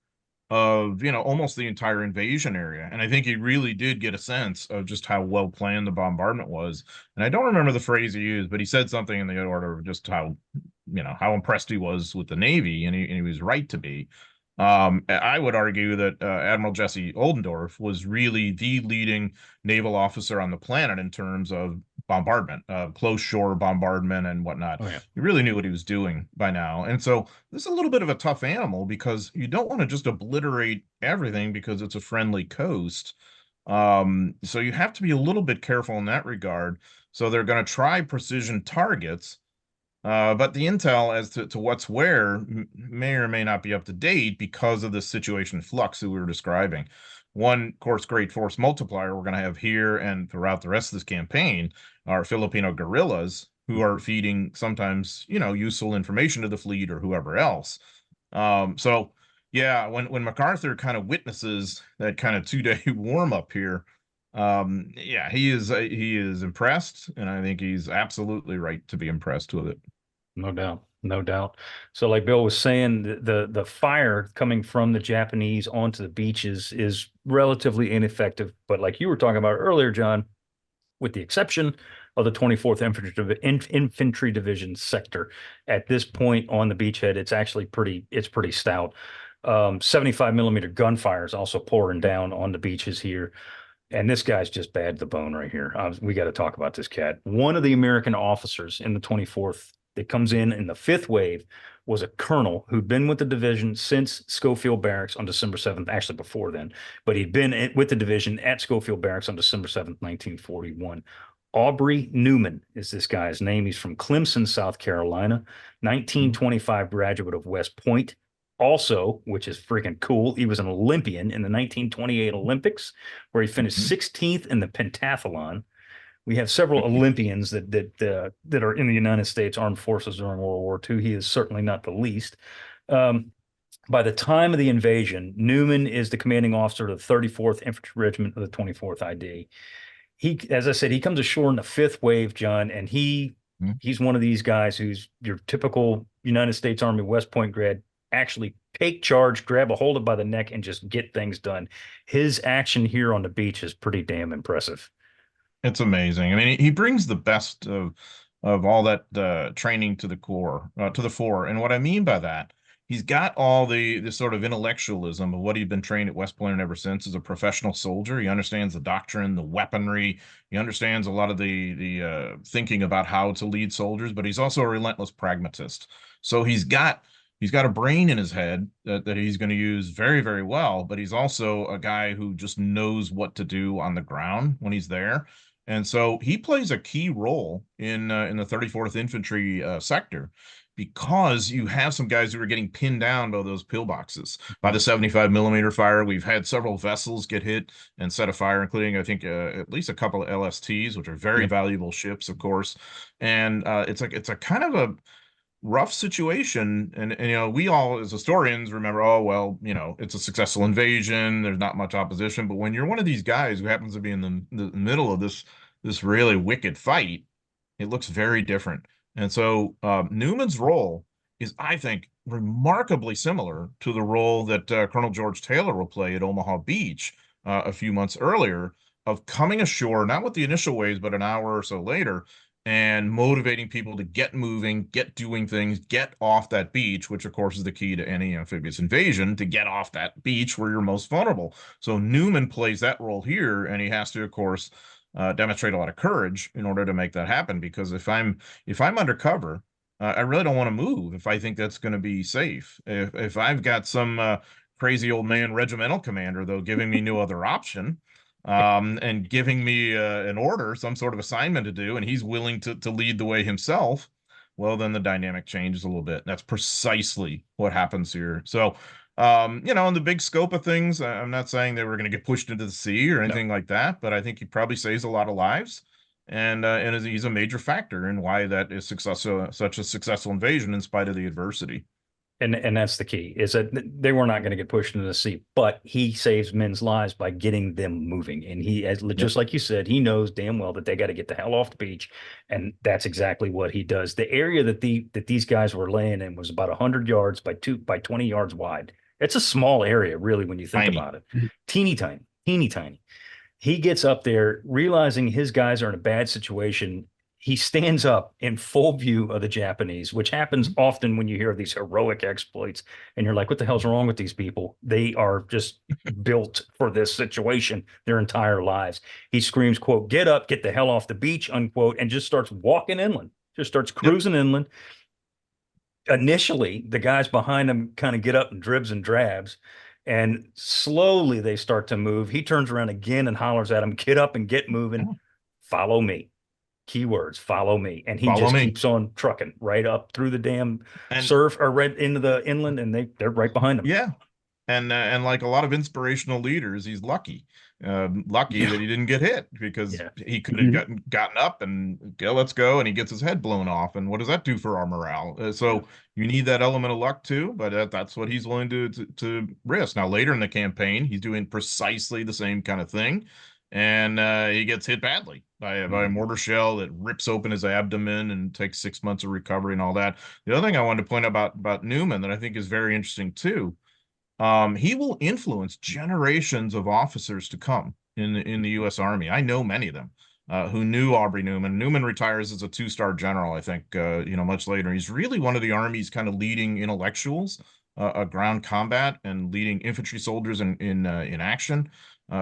of, almost the entire invasion area. And I think he really did get a sense of just how well planned the bombardment was. And I don't remember the phrase he used, but he said something in the order of just how impressed he was with the Navy, and he was right to be. I would argue that Admiral Jesse Oldendorf was really the leading naval officer on the planet in terms of bombardment, close shore bombardment and whatnot. Oh, yeah. He really knew what he was doing by now. And so this is a little bit of a tough animal, because you don't want to just obliterate everything because it's a friendly coast. So you have to be a little bit careful in that regard. So they're going to try precision targets. But the intel as to what's where may or may not be up to date because of the situation flux that we were describing. One, of course, great force multiplier we're going to have here and throughout the rest of this campaign are Filipino guerrillas who are feeding sometimes, useful information to the fleet or whoever else. So, yeah, when MacArthur kind of witnesses that kind of 2-day warm up here, yeah, he is impressed, and I think he's absolutely right to be impressed with it. No doubt. No doubt. So like Bill was saying, the fire coming from the Japanese onto the beaches is relatively ineffective. But like you were talking about earlier, John, with the exception of the 24th Infantry Division sector, at this point on the beachhead, it's actually pretty stout. 75 millimeter gunfire is also pouring down on the beaches here. And this guy's just bad to the bone right here. We got to talk about this cat. One of the American officers in the 24th that comes in the 5th wave was a colonel who'd been with the division since Schofield Barracks on December 7th, actually before then, but he'd been with the division at Schofield Barracks on December 7th, 1941. Aubrey Newman is this guy's name. He's from Clemson, South Carolina, 1925 graduate of West Point. Also, which is freaking cool, he was an Olympian in the 1928 Olympics, where he finished 16th in the pentathlon. We have several Olympians that are in the United States Armed Forces during World War II. He is certainly not the least. By the time of the invasion, Newman is the commanding officer of the 34th Infantry Regiment of the 24th ID. He, as I said, he comes ashore in the 5th wave, John, and he's one of these guys who's your typical United States Army West Point grad. Actually take charge, grab a hold of by the neck, and just get things done. His action here on the beach is pretty damn impressive. It's amazing. I mean, he brings the best of all that training to the core, to the fore. And what I mean by that, he's got all the sort of intellectualism of what he'd been trained at West Point ever since as a professional soldier. He understands the doctrine, the weaponry. He understands a lot of the thinking about how to lead soldiers, but he's also a relentless pragmatist. So he's got a brain in his head that he's going to use very, very well, but he's also a guy who just knows what to do on the ground when he's there. And so he plays a key role in the 34th Infantry sector, because you have some guys who are getting pinned down by those pillboxes, by the 75 millimeter fire. We've had several vessels get hit and set afire, including, I think, at least a couple of LSTs, which are very valuable ships, of course. And it's a kind of rough situation. And, you know, we all as historians remember, oh, well, you know, it's a successful invasion. There's not much opposition. But when you're one of these guys who happens to be in the middle of this really wicked fight, it looks very different. And so Newman's role is, I think, remarkably similar to the role that Colonel George Taylor will play at Omaha Beach a few months earlier, of coming ashore, not with the initial waves, but an hour or so later, and motivating people to get moving, get doing things, get off that beach, which of course is the key to any amphibious invasion, to get off that beach where you're most vulnerable. So Newman plays that role here, and he has to, of course, demonstrate a lot of courage in order to make that happen. Because if I'm undercover, I really don't want to move if I think that's going to be safe. If I've got some crazy old man regimental commander, though, giving me no other option, and giving me an order, some sort of assignment to do, and he's willing to lead the way himself, well, then the dynamic changes a little bit. That's precisely what happens here. So, you know, in the big scope of things, I'm not saying they were going to get pushed into the sea or anything like that, but I think he probably saves a lot of lives. And he's a major factor in why that is such a successful invasion in spite of the adversity. And that's the key, is that they were not going to get pushed into the sea, but he saves men's lives by getting them moving. And he, as just like you said, he knows damn well that they got to get the hell off the beach, and that's exactly what he does. The area that these guys were laying in was about 100 yards by 20 yards wide. It's a small area, really, when you think about it. Teeny tiny, teeny tiny. He gets up there, realizing his guys are in a bad situation. He stands up in full view of the Japanese, which happens often when you hear of these heroic exploits, and you're like, what the hell's wrong with these people? They are just built for this situation their entire lives. He screams, quote, "Get up, get the hell off the beach," unquote, and just starts walking inland, just starts cruising inland. Initially, the guys behind him kind of get up in dribs and drabs, and slowly they start to move. He turns around again and hollers at them, "Get up and get moving. Follow me." Keywords, follow me. And he just keeps on trucking right up through the damn surf, or right into the inland, and they're right behind him. Yeah. And like a lot of inspirational leaders, he's lucky that he didn't get hit, because he could have gotten up and let's go, and he gets his head blown off. And what does that do for our morale? So you need that element of luck too, but that's what he's willing to risk. Now, later in the campaign, he's doing precisely the same kind of thing. And he gets hit badly by a mortar shell that rips open his abdomen and takes 6 months of recovery and all that. The other thing I wanted to point out about Newman that I think is very interesting too, he will influence generations of officers to come in the U.S. Army. I know many of them who knew Aubrey Newman. Newman retires as a 2-star general, I think, you know, much later. He's really one of the Army's kind of leading intellectuals, ground combat, and leading infantry soldiers in action.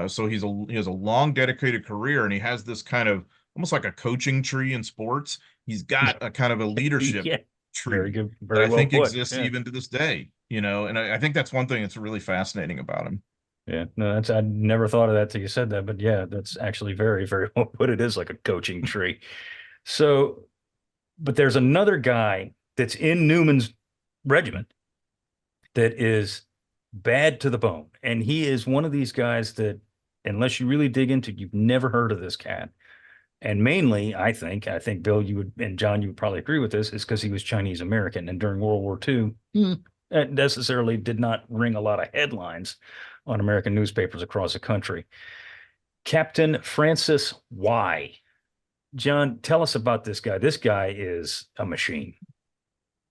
So he has a long dedicated career, and he has this kind of almost like a coaching tree in sports. He's got a kind of a leadership tree very good, very that well I think put. exists even to this day, you know, and I think that's one thing that's really fascinating about him. Yeah, no, I never thought of that till you said that, but yeah, that's actually very, very well put. It is like a coaching tree. So, but there's another guy that's in Newman's regiment that is bad to the bone. And he is one of these guys that, unless you really dig into, you've never heard of this cat. And mainly, I think Bill, you would, and John, you would probably agree with this, is because he was Chinese American. And during World War II, that necessarily did not ring a lot of headlines on American newspapers across the country. Captain Francis Y. John, tell us about this guy. This guy is a machine.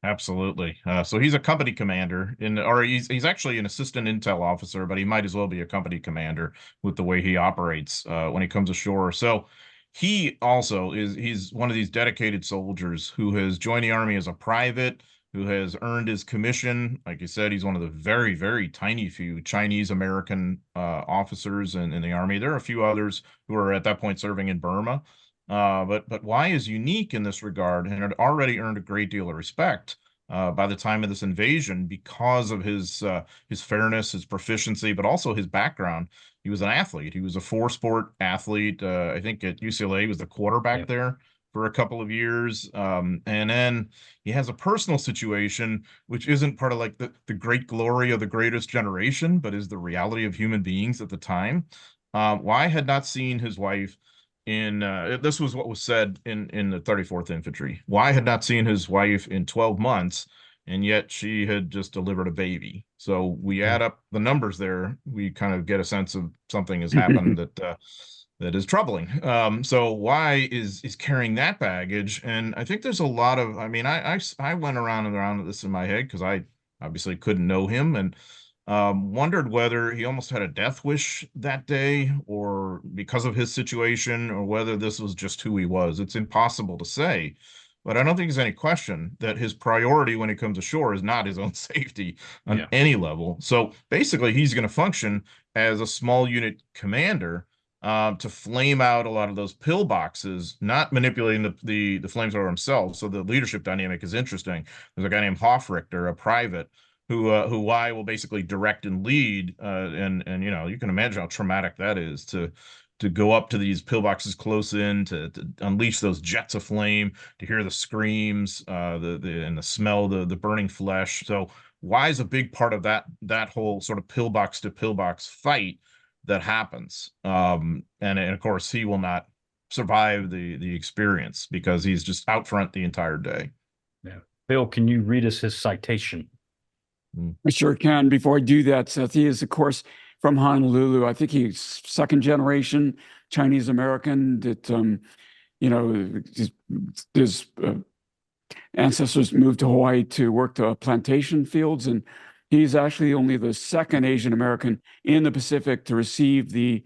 Absolutely. So he's a company commander or he's actually an assistant intel officer, but he might as well be a company commander with the way he operates when he comes ashore. So he also he's one of these dedicated soldiers who has joined the Army as a private, who has earned his commission. Like you said, he's one of the very, very tiny few Chinese American officers in the Army. There are a few others who are at that point serving in Burma. But Y is unique in this regard, and had already earned a great deal of respect by the time of this invasion because of his fairness, his proficiency, but also his background. He was an athlete. He was a 4-sport athlete. I think at UCLA he was the quarterback there for a couple of years. And then he has a personal situation which isn't part of like the great glory of the greatest generation, but is the reality of human beings at the time. Y had not seen his wife in this was what was said in the 34th Infantry. Y had not seen his wife in 12 months, and yet she had just delivered a baby. So we add up the numbers there, we kind of get a sense of something has happened that is troubling. So Y is carrying that baggage, and I think there's a lot of. I mean, I went around and around this in my head because I obviously couldn't know him, and wondered whether he almost had a death wish that day, or because of his situation, or whether this was just who he was. It's impossible to say. But I don't think there's any question that his priority when it comes ashore is not his own safety on any level. So basically, he's going to function as a small unit commander to flame out a lot of those pillboxes, not manipulating the flamethrower himself. So the leadership dynamic is interesting. There's a guy named Hofrichter, a private, who Y will basically direct and lead, and you know, you can imagine how traumatic that is to go up to these pillboxes close in, to unleash those jets of flame, to hear the screams, and the smell, the burning flesh. So Y is a big part of that whole sort of pillbox to pillbox fight that happens. And of course he will not survive the experience because he's just out front the entire day. Yeah. Bill, can you read us his citation? I sure can. Before I do that, Seth, he is, of course, from Honolulu. I think he's second generation Chinese American that, you know, his ancestors moved to Hawaii to work the plantation fields. And he's actually only the second Asian American in the Pacific to receive the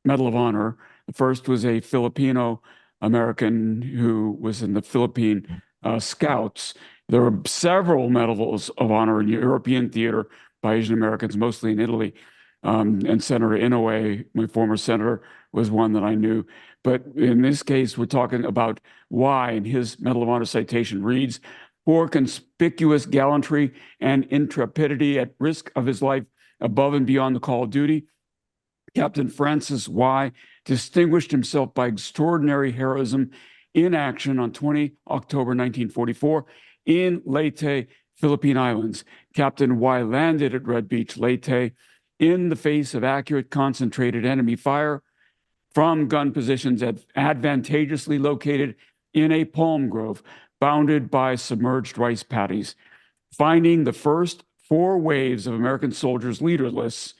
Medal of Honor. The first was a Filipino American who was in the Philippine Scouts. There were several medals of honor in European theater by Asian Americans, mostly in Italy. And Senator Inouye, my former senator, was one that I knew. But in this case, we're talking about Y, and his Medal of Honor citation reads, "For conspicuous gallantry and intrepidity at risk of his life above and beyond the call of duty, Captain Francis Y distinguished himself by extraordinary heroism in action on 20 October 1944 in Leyte, Philippine Islands. Captain Y landed at Red Beach, Leyte, in the face of accurate, concentrated enemy fire from gun positions advantageously located in a palm grove bounded by submerged rice paddies. Finding the first 4 waves of American soldiers leaderless,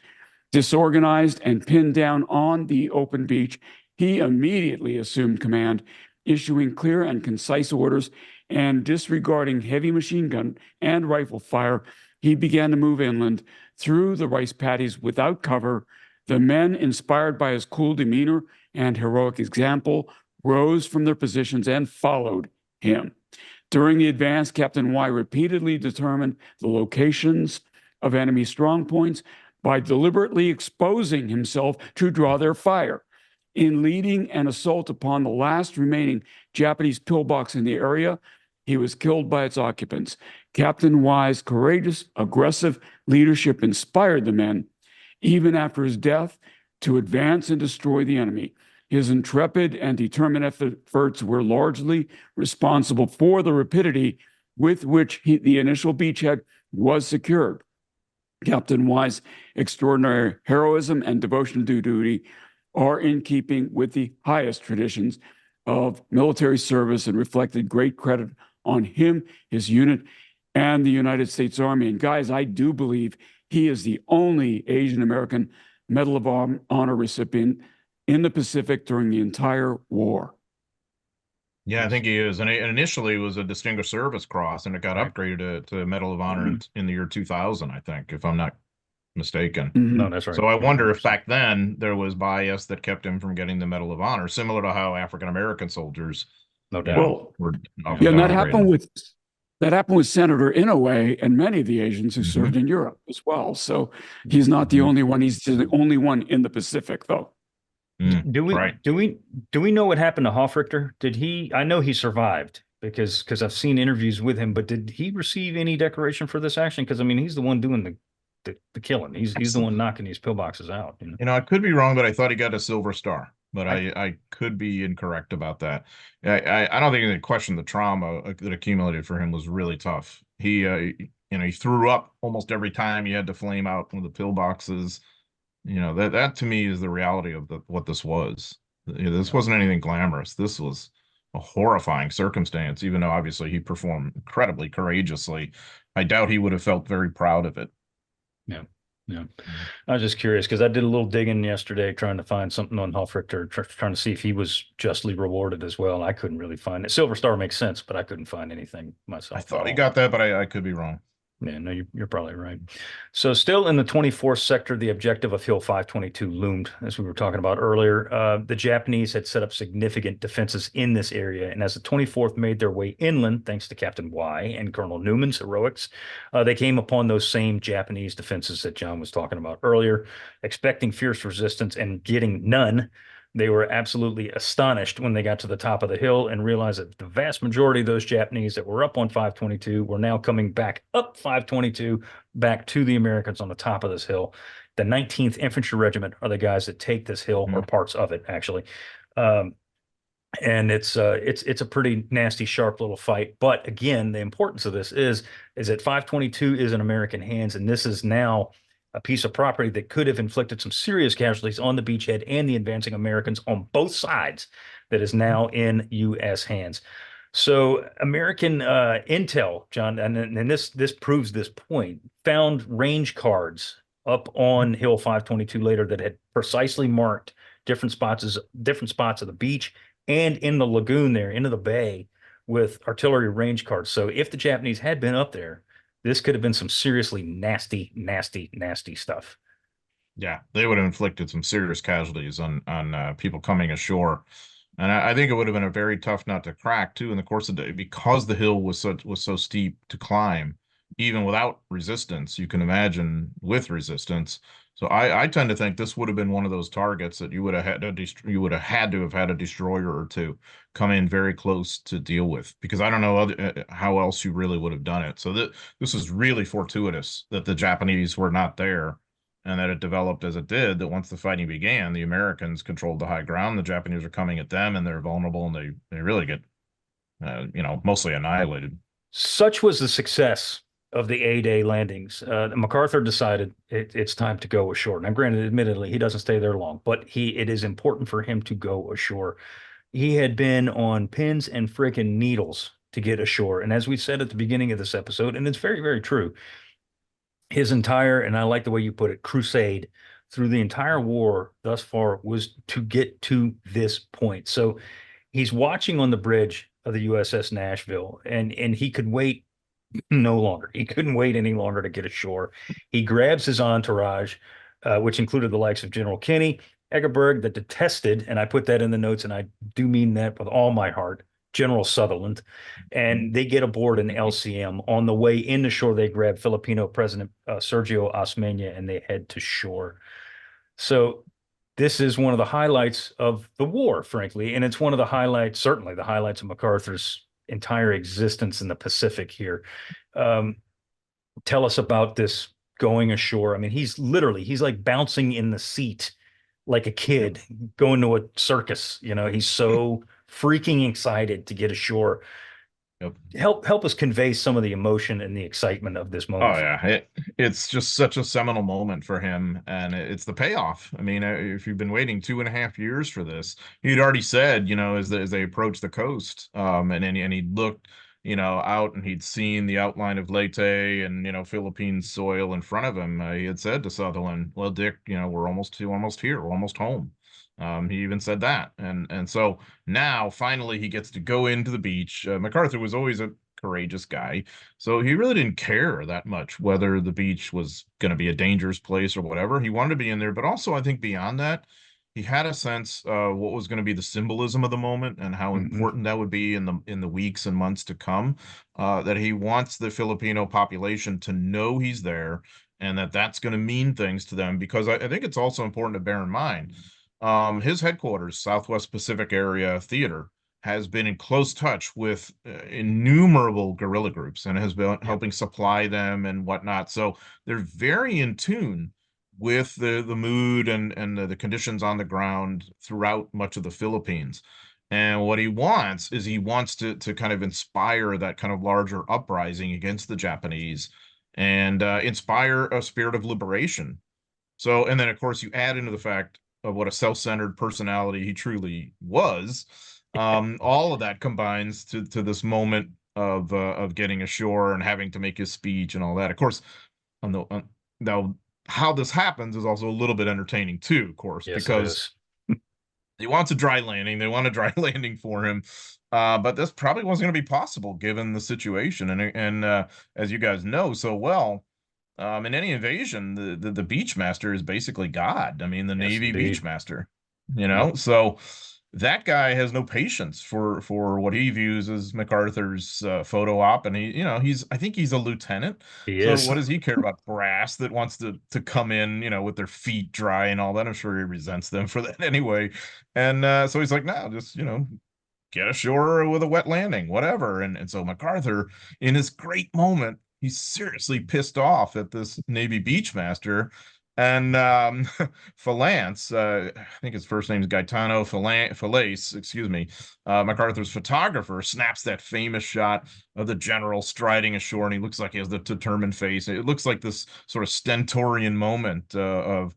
disorganized, and pinned down on the open beach, he immediately assumed command, issuing clear and concise orders, and disregarding heavy machine gun and rifle fire, he began to move inland through the rice paddies without cover. The men, inspired by his cool demeanor and heroic example, rose from their positions and followed him. During the advance, Captain Y repeatedly determined the locations of enemy strong points by deliberately exposing himself to draw their fire. In leading an assault upon the last remaining Japanese pillbox in the area, he was killed by its occupants. Captain Y's courageous, aggressive leadership inspired the men, even after his death, to advance and destroy the enemy. His intrepid and determined efforts were largely responsible for the rapidity with which the initial beachhead was secured. Captain Y's extraordinary heroism and devotion to duty are in keeping with the highest traditions of military service and reflected great credit on him, his unit, and the United States Army. And guys, I do believe he is the only Asian American Medal of Honor recipient in the Pacific during the entire war. Yeah, I think he is. And it initially was a Distinguished Service Cross, and it got upgraded to Medal of Honor in the year 2000, I think, if I'm not mistaken. No, that's right. So I wonder if back then there was bias that kept him from getting the Medal of Honor, similar to how African-American soldiers No doubt. Well, were yeah, and that happened with Senator Inouye and many of the Asians who served in Europe as well. So he's not the only one. He's the only one in the Pacific, though. Do we know what happened to Hofrichter? Did he? I know he survived because I've seen interviews with him. But did he receive any decoration for this action? Because I mean, he's the one doing the killing. He's the one knocking these pillboxes out. You know, I could be wrong, but I thought he got a Silver Star. But I could be incorrect about that. I don't think any question the trauma that accumulated for him was really tough. He he threw up almost every time he had to flame out one of the pillboxes. You know, that to me is the reality of what this was. This wasn't anything glamorous. This was a horrifying circumstance, even though obviously he performed incredibly courageously. I doubt he would have felt very proud of it. Yeah. Yeah. I was just curious because I did a little digging yesterday trying to find something on Hofrichter, trying to see if he was justly rewarded as well. And I couldn't really find it. Silver Star makes sense, but I couldn't find anything I myself at thought he all. got that, but I could be wrong. Yeah, no, you're probably right. So still in the 24th sector, the objective of Hill 522 loomed, as we were talking about earlier. The Japanese had set up significant defenses in this area, and as the 24th made their way inland, thanks to Captain Y and Colonel Newman's heroics, they came upon those same Japanese defenses that John was talking about earlier, expecting fierce resistance and getting none. They were absolutely astonished when they got to the top of the hill and realized that the vast majority of those Japanese that were up on 522 were now coming back up 522 back to the Americans on the top of this hill. The 19th Infantry Regiment are the guys that take this hill, or parts of it, actually. And it's a pretty nasty, sharp little fight. But again, the importance of this is that 522 is in American hands, and this is now a piece of property that could have inflicted some serious casualties on the beachhead and the advancing Americans on both sides that is now in U.S. hands. So American intel, John, and this proves this point, found range cards up on Hill 522 later that had precisely marked different spots of the beach and in the lagoon there, into the bay, with artillery range cards. So if the Japanese had been up there, this could have been some seriously nasty, nasty, nasty stuff. Yeah, they would have inflicted some serious casualties on people coming ashore, and I think it would have been a very tough nut to crack too in the course of the day because the hill was so steep to climb, even without resistance. You can imagine with resistance. So I tend to think this would have been one of those targets that you would have had to have had a destroyer or two come in very close to deal with, because I don't know how else you really would have done it. So this is really fortuitous that the Japanese were not there, and that it developed as it did, that once the fighting began, the Americans controlled the high ground. The Japanese are coming at them, and they're vulnerable, and they really get, mostly annihilated. Such was the success of the A-Day landings. MacArthur decided it's time to go ashore. Now, granted, admittedly, he doesn't stay there long, but it is important for him to go ashore. He had been on pins and frickin' needles to get ashore. And as we said at the beginning of this episode, and it's very, very true, his entire, and I like the way you put it, crusade through the entire war thus far was to get to this point. So he's watching on the bridge of the USS Nashville, and he could wait no longer. He couldn't wait any longer to get ashore. He grabs his entourage, which included the likes of General Kenny, Egerberg, the detested, and I put that in the notes, and I do mean that with all my heart, General Sutherland, and they get aboard an LCM. On the way in the shore, they grab Filipino President Sergio Osmeña, and they head to shore. So this is one of the highlights of the war, frankly, and it's one of the highlights, certainly the highlights of MacArthur's entire existence in the Pacific here. Tell us about this going ashore. I mean, he's like bouncing in the seat like a kid going to a circus. He's so freaking excited to get ashore. Yep. Help us convey some of the emotion and the excitement of this moment. Oh yeah, it's just such a seminal moment for him, and it's the payoff. I mean, if you've been waiting 2.5 years for this, he'd already said, as they approached the coast, and he looked, out, and he'd seen the outline of Leyte and Philippine soil in front of him. He had said to Sutherland, "Well, Dick, we're almost here, we're almost home." He even said that, and so now finally he gets to go into the beach. MacArthur was always a courageous guy, so he really didn't care that much whether the beach was going to be a dangerous place or whatever. He wanted to be in there, but also I think beyond that, he had a sense what was going to be the symbolism of the moment and how important that would be in the weeks and months to come. That he wants the Filipino population to know he's there, and that's going to mean things to them, because I think it's also important to bear in mind. His headquarters, Southwest Pacific Area Theater, has been in close touch with innumerable guerrilla groups and has been helping supply them and whatnot. So they're very in tune with the mood and the conditions on the ground throughout much of the Philippines. And what he wants is to kind of inspire that kind of larger uprising against the Japanese and inspire a spirit of liberation. So, and then of course you add into the fact what a self-centered personality he truly was. All of that combines to this moment of getting ashore and having to make his speech and all that. Of course, now how this happens is also a little bit entertaining too, of course, Yes, it because is. he wants a dry landing. They want a dry landing for him. But this probably wasn't going to be possible given the situation. And as you guys know so well, in any invasion, the Beachmaster is basically God. I mean, the Yes, Navy indeed. Beachmaster, Yep. so that guy has no patience for what he views as MacArthur's photo op. And I think he's a lieutenant. He So is. what does he care about brass that wants to come in, with their feet dry and all that? I'm sure he resents them for that anyway. And so he's like, no, just, get ashore with a wet landing, whatever. And so MacArthur, in his great moment, he's seriously pissed off at this Navy Beachmaster. And Falance, I think his first name is Gaetano Falaise, excuse me, MacArthur's photographer, snaps that famous shot of the general striding ashore, and he looks like he has the determined face. It looks like this sort of stentorian moment of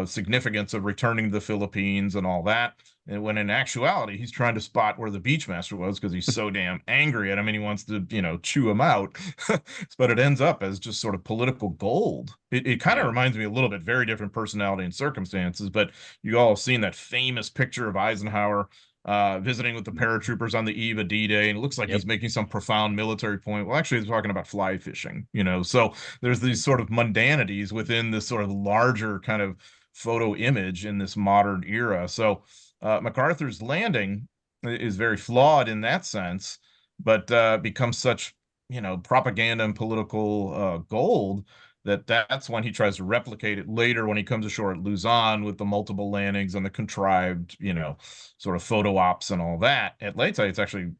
significance of returning to the Philippines and all that. And when in actuality, he's trying to spot where the Beachmaster was because he's so damn angry at him and he wants to, chew him out. But it ends up as just sort of political gold. It kind of Yeah. reminds me a little bit, very different personality and circumstances, but you all have seen that famous picture of Eisenhower visiting with the paratroopers on the eve of D-Day, and it looks like Yep. he's making some profound military point. Well, actually, he's talking about fly fishing, so there's these sort of mundanities within this sort of larger kind of photo image in this modern era. So MacArthur's landing is very flawed in that sense, but becomes such, propaganda and political gold that's when he tries to replicate it later when he comes ashore at Luzon with the multiple landings and the contrived, sort of photo ops and all that. At Leyte, it's actually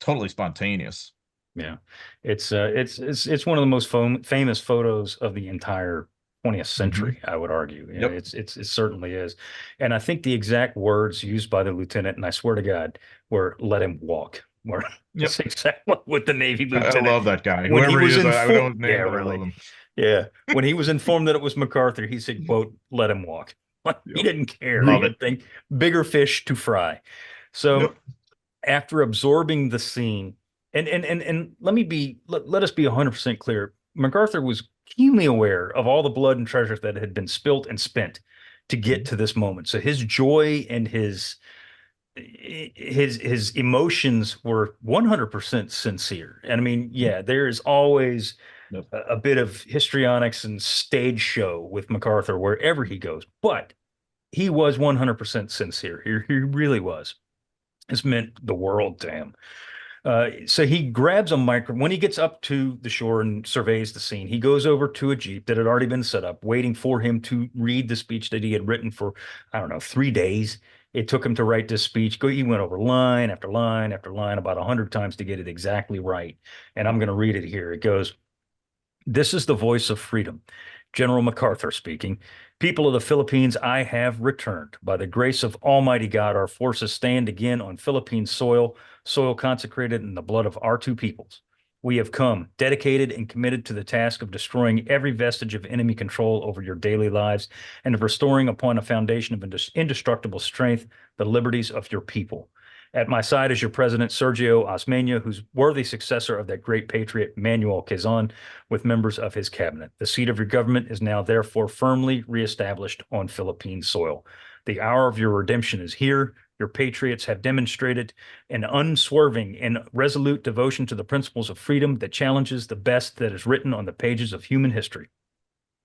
totally spontaneous. Yeah. It's one of the most famous photos of the entire 20th century, I would argue. Yep. It certainly is. And I think the exact words used by the lieutenant, and I swear to God, were "let him walk." Were That's exactly what the Navy I lieutenant, love that guy. when he Whoever he was is, I don't know informed. his Yeah, name, but I love really. him. Yeah. When he was informed that it was MacArthur, he said, quote, "let him walk." He Yep. didn't care. Love He it. didn't think bigger fish to fry. So Yep. after absorbing the scene, and let us be 100% clear. MacArthur was keenly aware of all the blood and treasure that had been spilt and spent to get to this moment. So his joy and his emotions were 100% sincere. And I mean, yeah, there is always Yep. a bit of histrionics and stage show with MacArthur wherever he goes, but he was 100% sincere. He really was. This meant the world to him. So he grabs a micro. When he gets up to the shore and surveys the scene, he goes over to a Jeep that had already been set up, waiting for him to read the speech that he had written for, I don't know, 3 days. It took him to write this speech. He went over line after line after line about 100 times to get it exactly right. And I'm going to read it here. It goes, "This is the voice of freedom. General MacArthur speaking. People of the Philippines, I have returned. By the grace of Almighty God, our forces stand again on Philippine soil, soil consecrated in the blood of our two peoples. We have come, dedicated and committed to the task of destroying every vestige of enemy control over your daily lives and of restoring upon a foundation of indestructible strength the liberties of your people. At my side is your president, Sergio Osmeña, who's worthy successor of that great patriot, Manuel Quezon, with members of his cabinet. The seat of your government is now therefore firmly reestablished on Philippine soil. The hour of your redemption is here. Your patriots have demonstrated an unswerving and resolute devotion to the principles of freedom that challenges the best that is written on the pages of human history.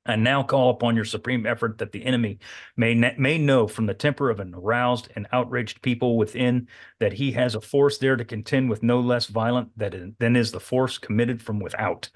I now call upon your supreme effort that the enemy may know from the temper of an aroused and outraged people within that he has a force there to contend with no less violent than is the force committed from without.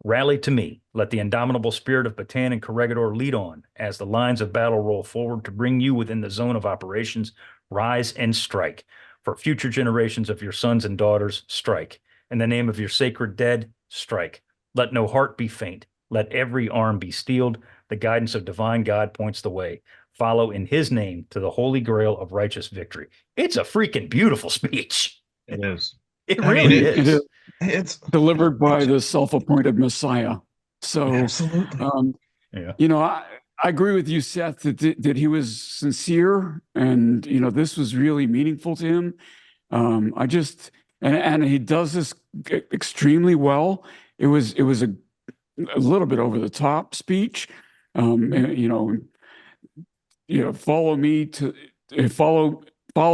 Rally to me. Let the indomitable spirit of Bataan and Corregidor lead on as the lines of battle roll forward to bring you within the zone of operations. Rise and strike. For future generations of your sons and daughters, strike. In the name of your sacred dead, strike. Let no heart be faint. Let every arm be steeled. The guidance of divine God points the way. Follow in his name to the holy grail of righteous victory." It's a freaking beautiful speech. It is. It I mean, really It is. is It's delivered by the self-appointed Messiah. So, absolutely. Yeah. you know, I agree with you, Seth, that he was sincere, and this was really meaningful to him. I just and he does this extremely well. It was a little bit over the top speech. Follow me to follow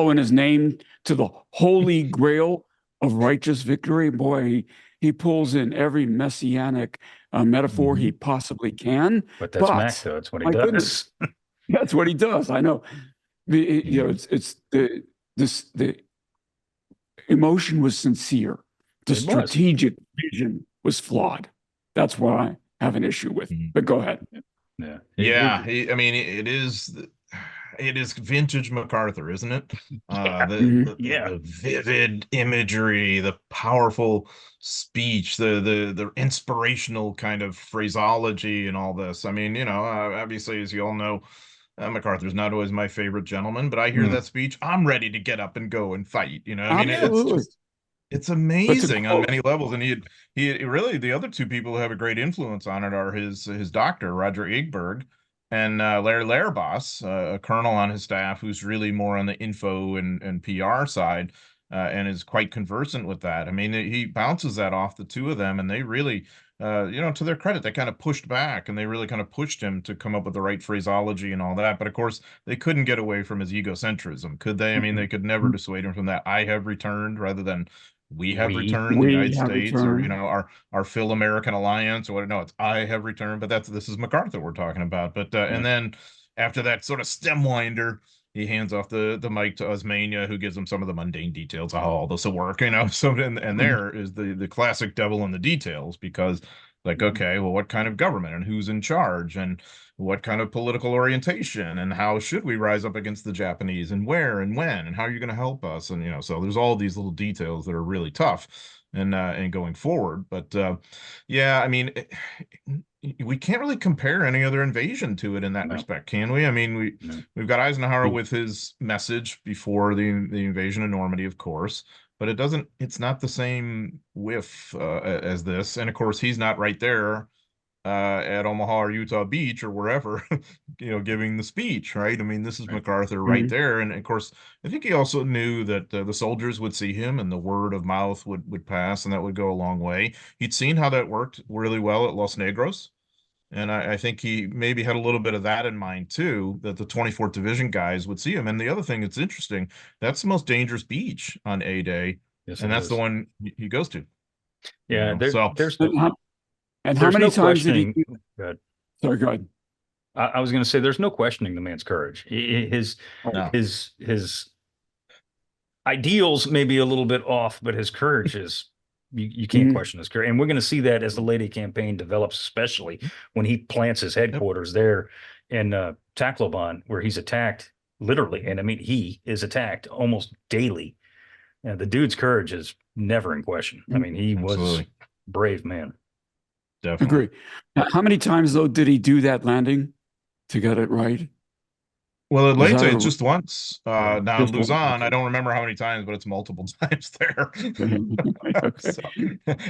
in his name to the holy grail of righteous victory. Boy, he pulls in every messianic metaphor he possibly can. But that's Mac, though. That's what he does. Goodness, that's what he does. I know. The emotion was sincere. The strategic vision was flawed. That's what I have an issue with. But go ahead. Yeah. I mean, it is vintage MacArthur, isn't it? The vivid imagery, the powerful speech, the inspirational kind of phraseology, and all this. I mean, obviously, as you all know, MacArthur's not always my favorite gentleman, but I hear that speech, I'm ready to get up and go and fight. I mean, it's amazing on many levels. And he really, the other two people who have a great influence on it are his doctor, Roger Igberg, and Larry Larabos, a colonel on his staff who's really more on the info and PR side, and is quite conversant with that. I mean, he bounces that off the two of them, and they really, to their credit, they kind of pushed back, and they really kind of pushed him to come up with the right phraseology and all that. But of course, they couldn't get away from his egocentrism, could they? I mean, they could never dissuade him from that. I have returned, rather than we have returned, the United States, returned. Or our Phil American Alliance, or what? No, it's I have returned. But this is MacArthur we're talking about. But and then after that sort of stem winder, he hands off the mic to Osmania, who gives him some of the mundane details of how all this will work. So and there is the classic devil in the details, because okay, well, what kind of government and who's in charge, and what kind of political orientation, and how should we rise up against the Japanese, and where and when, and how are you going to help us? And so there's all these little details that are really tough and going forward. But I mean, we can't really compare any other invasion to it in that respect, can we? I mean, we've got Eisenhower with his message before the invasion of Normandy, of course, but it's not the same whiff as this. And of course, he's not right there at Omaha or Utah Beach or wherever, giving the speech, right? I mean, this is MacArthur right there. And of course, I think he also knew that the soldiers would see him, and the word of mouth would pass, and that would go a long way. He'd seen how that worked really well at Los Negros. And I think he maybe had a little bit of that in mind too, that the 24th Division guys would see him. And the other thing that's interesting, that's the most dangerous beach on A-Day. Yes, and that's the one he goes to. Yeah, there's and how many times did he? Sorry, go ahead. I was going to say, there's no questioning the man's courage. His ideals may be a little bit off, but his courage is. You can't question his courage. And we're going to see that as the Leyte campaign develops, especially when he plants his headquarters there in Tacloban, where he's attacked literally. And I mean, he is attacked almost daily. And the dude's courage is never in question. I mean, he was a brave man. Definitely. Agree. How many times, though, did he do that landing to get it right? Well, at Leyte, it's just once. Now, Luzon, I don't remember how many times, but it's multiple times there.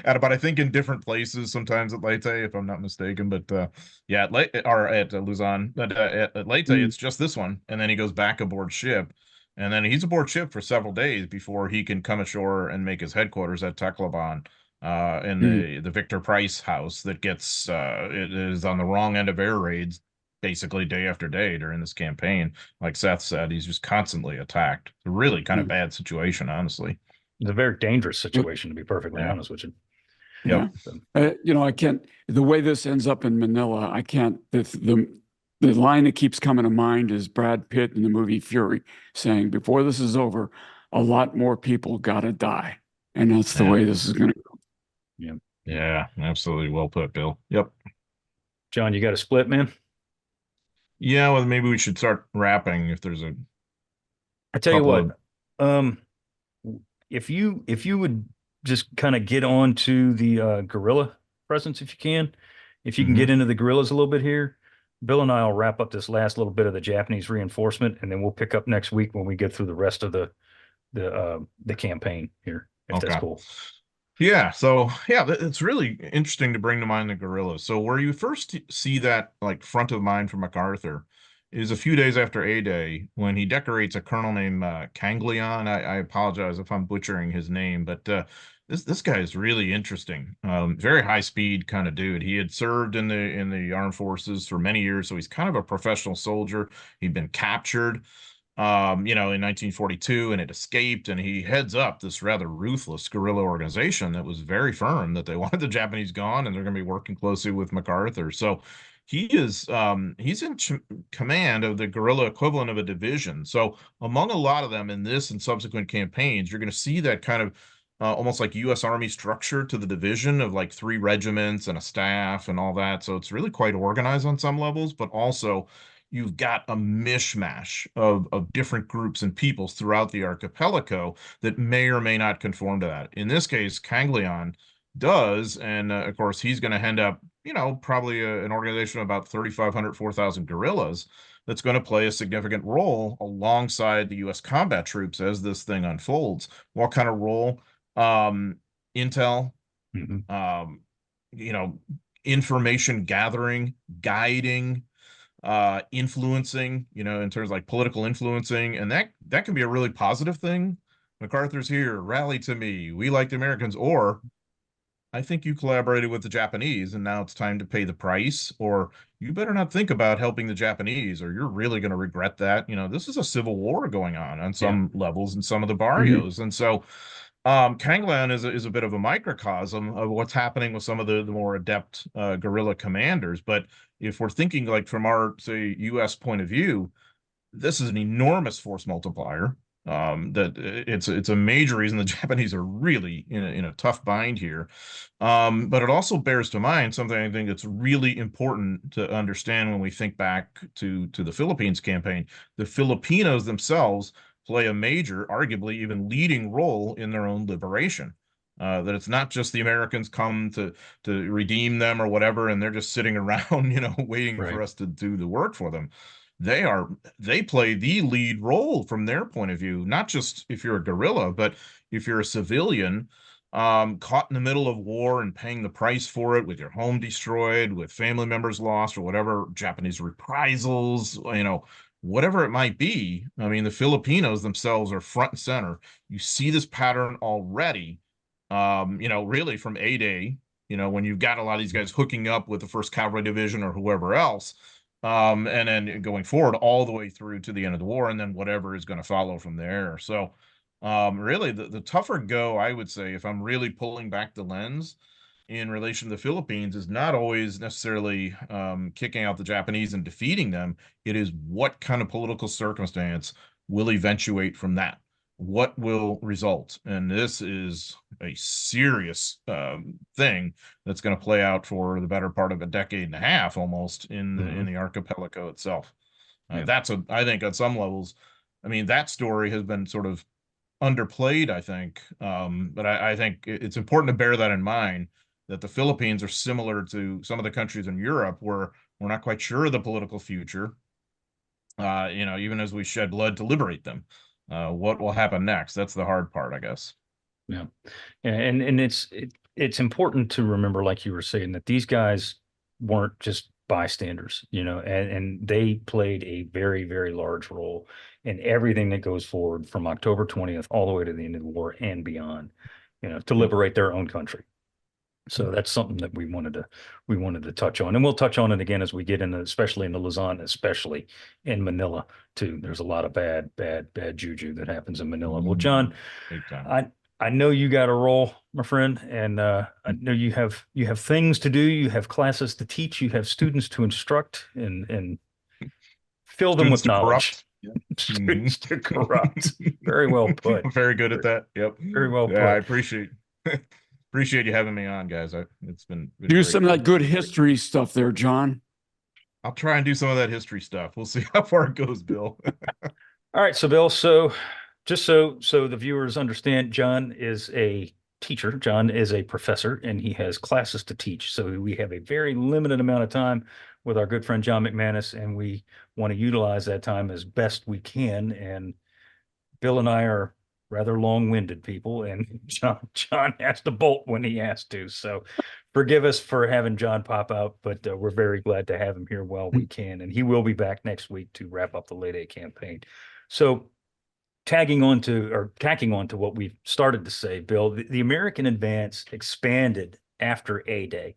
I think in different places, sometimes at Leyte, if I'm not mistaken. But at Luzon, but at Leyte, it's just this one. And then he goes back aboard ship. And then he's aboard ship for several days before he can come ashore and make his headquarters at Tacloban. In the Victor Price house that gets it is on the wrong end of air raids basically day after day during this campaign. Like Seth said, he's just constantly attacked. It's a really kind of bad situation, honestly. It's a very dangerous situation, to be perfectly honest with you. Yeah. I can't, the way this ends up in Manila, I can't, the line that keeps coming to mind is Brad Pitt in the movie Fury saying, before this is over, a lot more people gotta die. And that's the way this is going to go. Yeah, absolutely. Well put, Bill. Yep. John, you got a split, man? Yeah, well, maybe we should start wrapping if there's a. I tell you what, if you would just kind of get on to the guerrilla presence, if you can get into the guerrillas a little bit here, Bill and I will wrap up this last little bit of the Japanese reinforcement, and then we'll pick up next week when we get through the rest of the campaign here. If that's cool. Yeah, so yeah, it's really interesting to bring to mind the gorillas. So where you first see that like front of mind for MacArthur is a few days after A-Day when he decorates a colonel named Kanglion. I apologize if I'm butchering his name, but this guy is really interesting. Very high speed kind of dude. He had served in the armed forces for many years, so he's kind of a professional soldier. He'd been captured in 1942, and it escaped, and he heads up this rather ruthless guerrilla organization that was very firm that they wanted the Japanese gone, and they're going to be working closely with MacArthur. So he's in command of the guerrilla equivalent of a division. So among a lot of them in this and subsequent campaigns, you're going to see that kind of almost like U.S. Army structure to the division of like 3 regiments and a staff and all that. So it's really quite organized on some levels, but also you've got a mishmash of different groups and peoples throughout the archipelago that may or may not conform to that. In this case, Kanglion does, and of course, he's going to end up, probably an organization of about 3,500, 4,000 guerrillas that's going to play a significant role alongside the U.S. combat troops as this thing unfolds. What kind of role? Intel, Mhm. you know, information gathering, guiding, influencing, in terms of like political influencing, and that can be a really positive thing. MacArthur's here, rally to me, we like the Americans, or I think you collaborated with the Japanese and now it's time to pay the price, or you better not think about helping the Japanese, or you're really going to regret that. This is a civil war going on Yeah. some levels in some of the Mhm. barrios. And so Kanglan is a bit of a microcosm of what's happening with some of the more adept guerrilla commanders. But if we're thinking like from our, say, U.S. point of view, this is an enormous force multiplier. That it's a major reason the Japanese are really in a tough bind here. But it also bears to mind something I think that's really important to understand when we think back to the Philippines campaign. The Filipinos themselves play a major, arguably even leading role in their own liberation. That it's not just the Americans come to redeem them or whatever, and they're just sitting around, waiting for Right. us to do the work for them. They play the lead role from their point of view, not just if you're a guerrilla, but if you're a civilian caught in the middle of war and paying the price for it, with your home destroyed, with family members lost, or whatever, Japanese reprisals, whatever it might be. I mean, the Filipinos themselves are front and center. You see this pattern already, really from A-Day, when you've got a lot of these guys hooking up with the 1st Cavalry Division or whoever else, and then going forward all the way through to the end of the war, and then whatever is going to follow from there. So, really, the tougher go, I would say, if I'm really pulling back the lens in relation to the Philippines, is not always necessarily kicking out the Japanese and defeating them. It is what kind of political circumstance will eventuate from that. What will result? And this is a serious thing that's going to play out for the better part of a decade and a half, almost in Mhm. the archipelago itself. Yeah. I think on some levels, I mean, that story has been sort of underplayed, I think. But I think it's important to bear that in mind, that the Philippines are similar to some of the countries in Europe where we're not quite sure of the political future, even as we shed blood to liberate them. What will happen next? That's the hard part, I guess. Yeah. Yeah, and it's important to remember, like you were saying, that these guys weren't just bystanders, and they played a very, very large role in everything that goes forward from October 20th all the way to the end of the war and beyond, to Yep. liberate their own country. So that's something that we wanted to touch on, and we'll touch on it again as we get into, especially into Luzon, especially in Manila too. There's a lot of bad juju that happens in Manila. Well, John, Big time. I know you got a role, my friend, and I know you have things to do. You have classes to teach. You have students to instruct, and fill them Students with to knowledge. corrupt. Yeah. Students to corrupt. Very well put. Very good at Very, that. Yep. very well Yeah, I put. appreciate you having me on, guys. It's been Do great. some of that good history stuff there, John. I'll try and do some of that history stuff. We'll see how far it goes, Bill. All right, so Bill, so just so the viewers understand, John is a teacher. John is a professor, and he has classes to teach. So we have a very limited amount of time with our good friend John McManus, and we want to utilize that time as best we can. And Bill and I are rather long-winded, people, and John has to bolt when he has to. So forgive us for having John pop out, but we're very glad to have him here while we can. And he will be back next week to wrap up the Leyte campaign. So tacking on to what we've started to say, Bill, the American advance expanded after A-Day,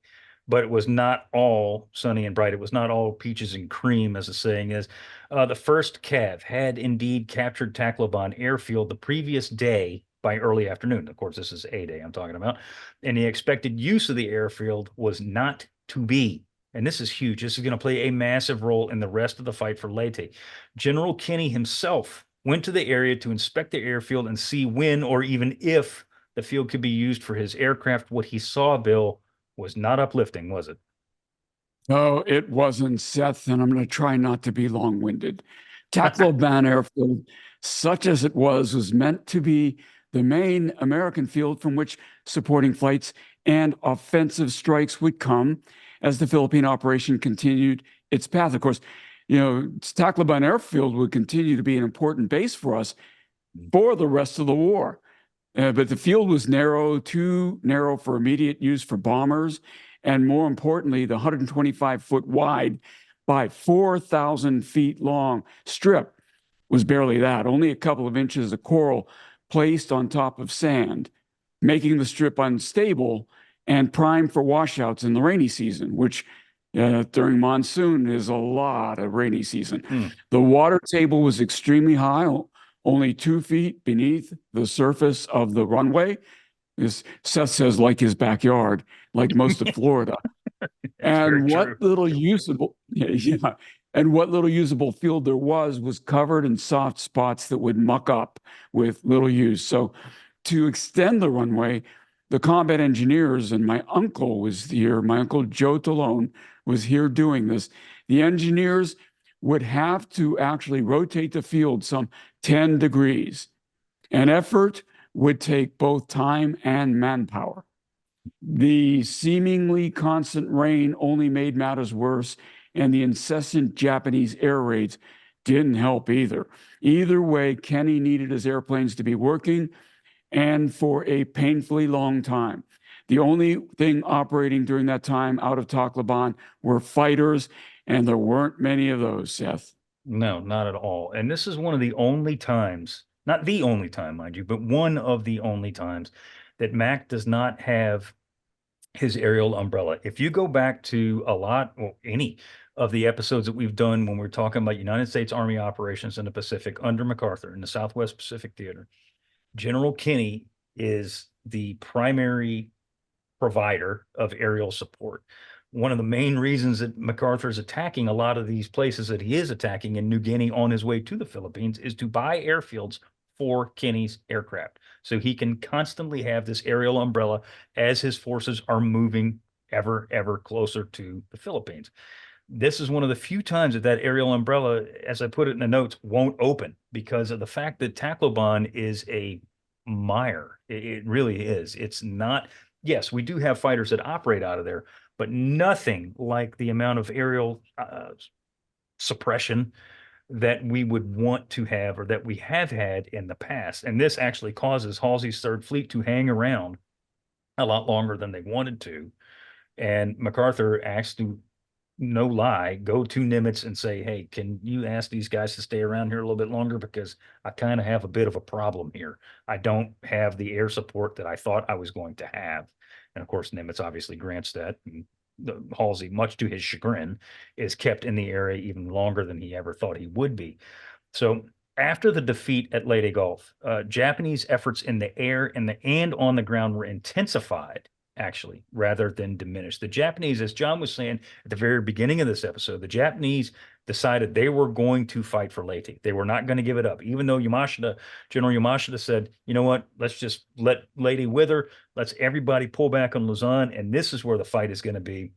but it was not all sunny and bright. It was not all peaches and cream, as the saying is. The first Cav had indeed captured Tacloban airfield the previous day by early afternoon. Of course, this is A-Day I'm talking about. And the expected use of the airfield was not to be. And this is huge. This is going to play a massive role in the rest of the fight for Leyte. General Kinney himself went to the area to inspect the airfield and see when or even if the field could be used for his aircraft. What he saw, Bill, was not uplifting, was it? No, it wasn't, Seth, and I'm going to try not to be long-winded. Tacloban Airfield, such as it was meant to be the main American field from which supporting flights and offensive strikes would come as the Philippine operation continued its path. Of course, Tacloban Airfield would continue to be an important base for us for the rest of the war. But the field was too narrow for immediate use for bombers. And more importantly, the 125-foot wide by 4,000 feet long strip was barely that, only a couple of inches of coral placed on top of sand, making the strip unstable and prime for washouts in the rainy season, which during monsoon is a lot of rainy season. The water table was extremely high, only 2 feet beneath the surface of the runway. As Seth says, like his backyard, like most of Florida. And what little usable, and what little usable field there was covered in soft spots that would muck up with little use. So to extend the runway, the combat engineers, and my uncle was here, my uncle Joe Talone was here doing this. The engineers would have to actually rotate the field some 10 degrees. An effort would take both time and manpower. The seemingly constant rain only made matters worse, and the incessant Japanese air raids didn't help either. Either way, Kenny needed his airplanes to be working, and for a painfully long time. The only thing operating during that time out of Tacloban were fighters, and there weren't many of those, Seth. No, not at all. And this is one of the only times, not the only time, mind you, but one of the only times that Mac does not have his aerial umbrella. If you go back to any of the episodes that we've done when we're talking about United States Army operations in the Pacific under MacArthur in the Southwest Pacific Theater, General Kinney is the primary provider of aerial support. One of the main reasons that MacArthur is attacking a lot of these places that he is attacking in New Guinea on his way to the Philippines is to buy airfields for Kinney's aircraft. So he can constantly have this aerial umbrella as his forces are moving ever, ever closer to the Philippines. This is one of the few times that aerial umbrella, as I put it in the notes, won't open because of the fact that Tacloban is a mire. It really is. It's not, yes, we do have fighters that operate out of there, but nothing like the amount of aerial suppression that we would want to have or that we have had in the past. And this actually causes Halsey's Third Fleet to hang around a lot longer than they wanted to. And MacArthur asked to, no lie, go to Nimitz and say, hey, can you ask these guys to stay around here a little bit longer? Because I kind of have a bit of a problem here. I don't have the air support that I thought I was going to have. And of course, Nimitz obviously grants that. And Halsey, much to his chagrin, is kept in the area even longer than he ever thought he would be. So after the defeat at Leyte Gulf, Japanese efforts in the air and on the ground were intensified, actually, rather than diminished. The Japanese, as John was saying at the very beginning of this episode, the Japanese decided they were going to fight for Leyte. They were not going to give it up, even though General Yamashita said, you know what, let's just let Leyte wither. Let's everybody pull back on Luzon, and this is where the fight is going to be.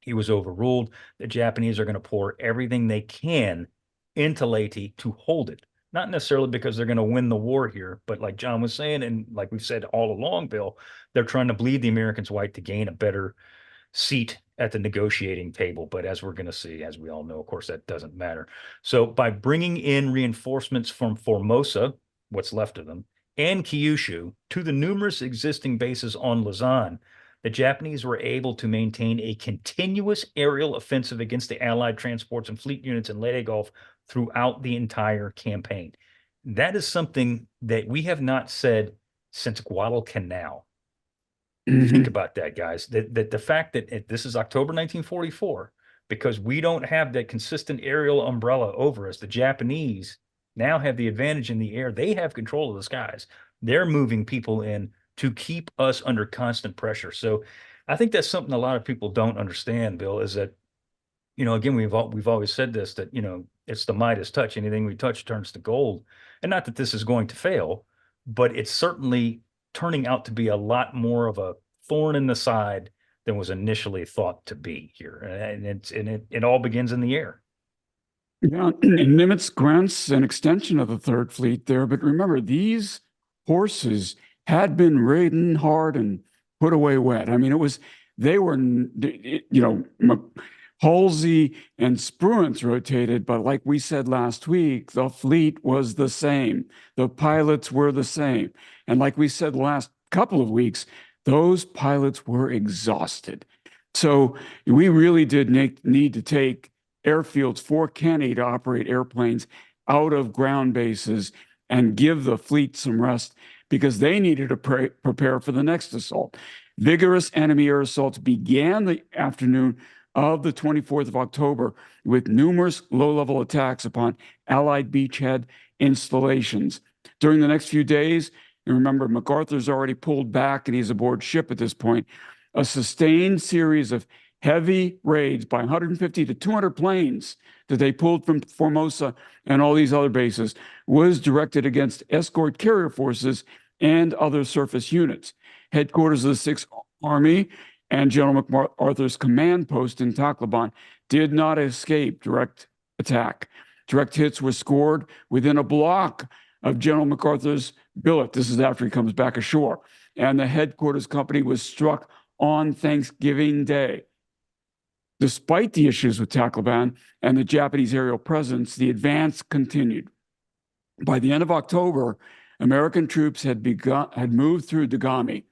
He was overruled. The Japanese are going to pour everything they can into Leyte to hold it. Not necessarily because they're going to win the war here, but like John was saying, and like we've said all along, Bill, they're trying to bleed the Americans white to gain a better seat at the negotiating table. But as we're going to see, as we all know, of course, that doesn't matter. So by bringing in reinforcements from Formosa, what's left of them, and Kyushu to the numerous existing bases on Luzon, the Japanese were able to maintain a continuous aerial offensive against the Allied transports and fleet units in Leyte Gulf throughout the entire campaign. That is something that we have not said since Guadalcanal. Think about that, guys. That the fact that this is October 1944, because we don't have that consistent aerial umbrella over us, the Japanese now have the advantage in the air. They have control of the skies. They're moving people in to keep us under constant pressure. So I think that's something a lot of people don't understand, Bill, is that, again, we've always said this, that, it's the Midas touch. Anything we touch turns to gold. And not that this is going to fail, but it's certainly turning out to be a lot more of a thorn in the side than was initially thought to be here. And it all begins in the air. Yeah, and Nimitz grants an extension of the Third Fleet there, but remember, these horses had been ridden hard and put away wet. I mean, they were, Halsey and Spruance rotated, but like we said last week, the fleet was the same. The pilots were the same. And like we said last couple of weeks, those pilots were exhausted. So we really did need to take airfields for Kenny to operate airplanes out of ground bases and give the fleet some rest because they needed to prepare for the next assault. Vigorous enemy air assaults began the afternoon of the 24th of October with numerous low-level attacks upon Allied beachhead installations. During the next few days, and remember, MacArthur's already pulled back and he's aboard ship at this point, a sustained series of heavy raids by 150 to 200 planes that they pulled from Formosa and all these other bases was directed against escort carrier forces and other surface units. Headquarters of the 6th Army and General MacArthur's command post in Tacloban did not escape direct attack. Direct hits were scored within a block of General MacArthur's billet. This is after he comes back ashore. And the headquarters company was struck on Thanksgiving Day. Despite the issues with Tacloban and the Japanese aerial presence, the advance continued. By the end of October, American troops had moved through Dagami.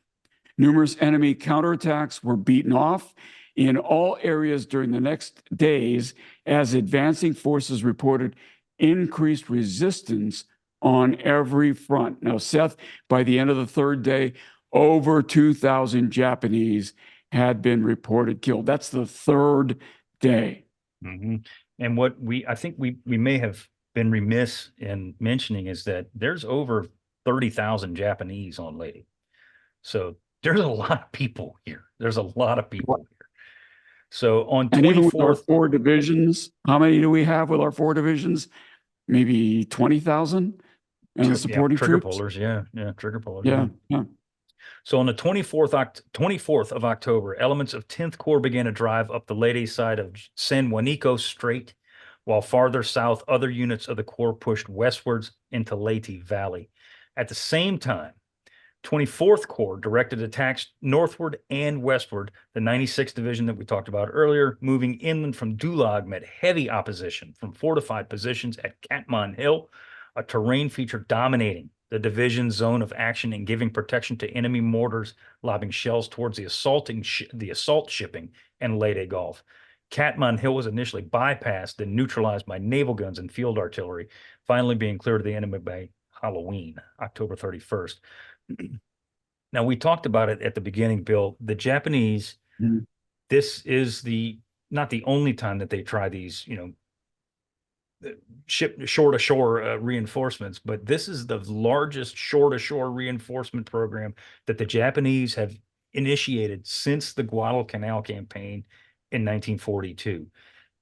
Numerous enemy counterattacks were beaten off in all areas during the next days as advancing forces reported increased resistance on every front. Now, Seth, by the end of the third day, over 2,000 Japanese had been reported killed. That's the third day. Mm-hmm. And what I think we may have been remiss in mentioning is that there's over 30,000 Japanese on Leyte. So there's a lot of people here. There's a lot of people here. So on 24th, even with our 4 divisions, how many do we have with our 4 divisions? Maybe 20,000 and the supporting trigger troops. pullers, trigger pullers. Yeah. So on the 24th of October, elements of 10th Corps began to drive up the Leyte side of San Juanico Strait, while farther south, other units of the Corps pushed westwards into Leyte Valley. At the same time, 24th Corps directed attacks northward and westward. The 96th Division that we talked about earlier, moving inland from Dulag, met heavy opposition from fortified positions at Katman Hill, a terrain feature dominating the division's zone of action and giving protection to enemy mortars, lobbing shells towards the assault shipping and Leyte Gulf. Katman Hill was initially bypassed, then neutralized by naval guns and field artillery, finally being cleared of the enemy by Halloween, October 31st. Now, we talked about it at the beginning, Bill. The Japanese, this is not the only time that they try these, shore-to-shore reinforcements, but this is the largest shore-to-shore reinforcement program that the Japanese have initiated since the Guadalcanal campaign in 1942.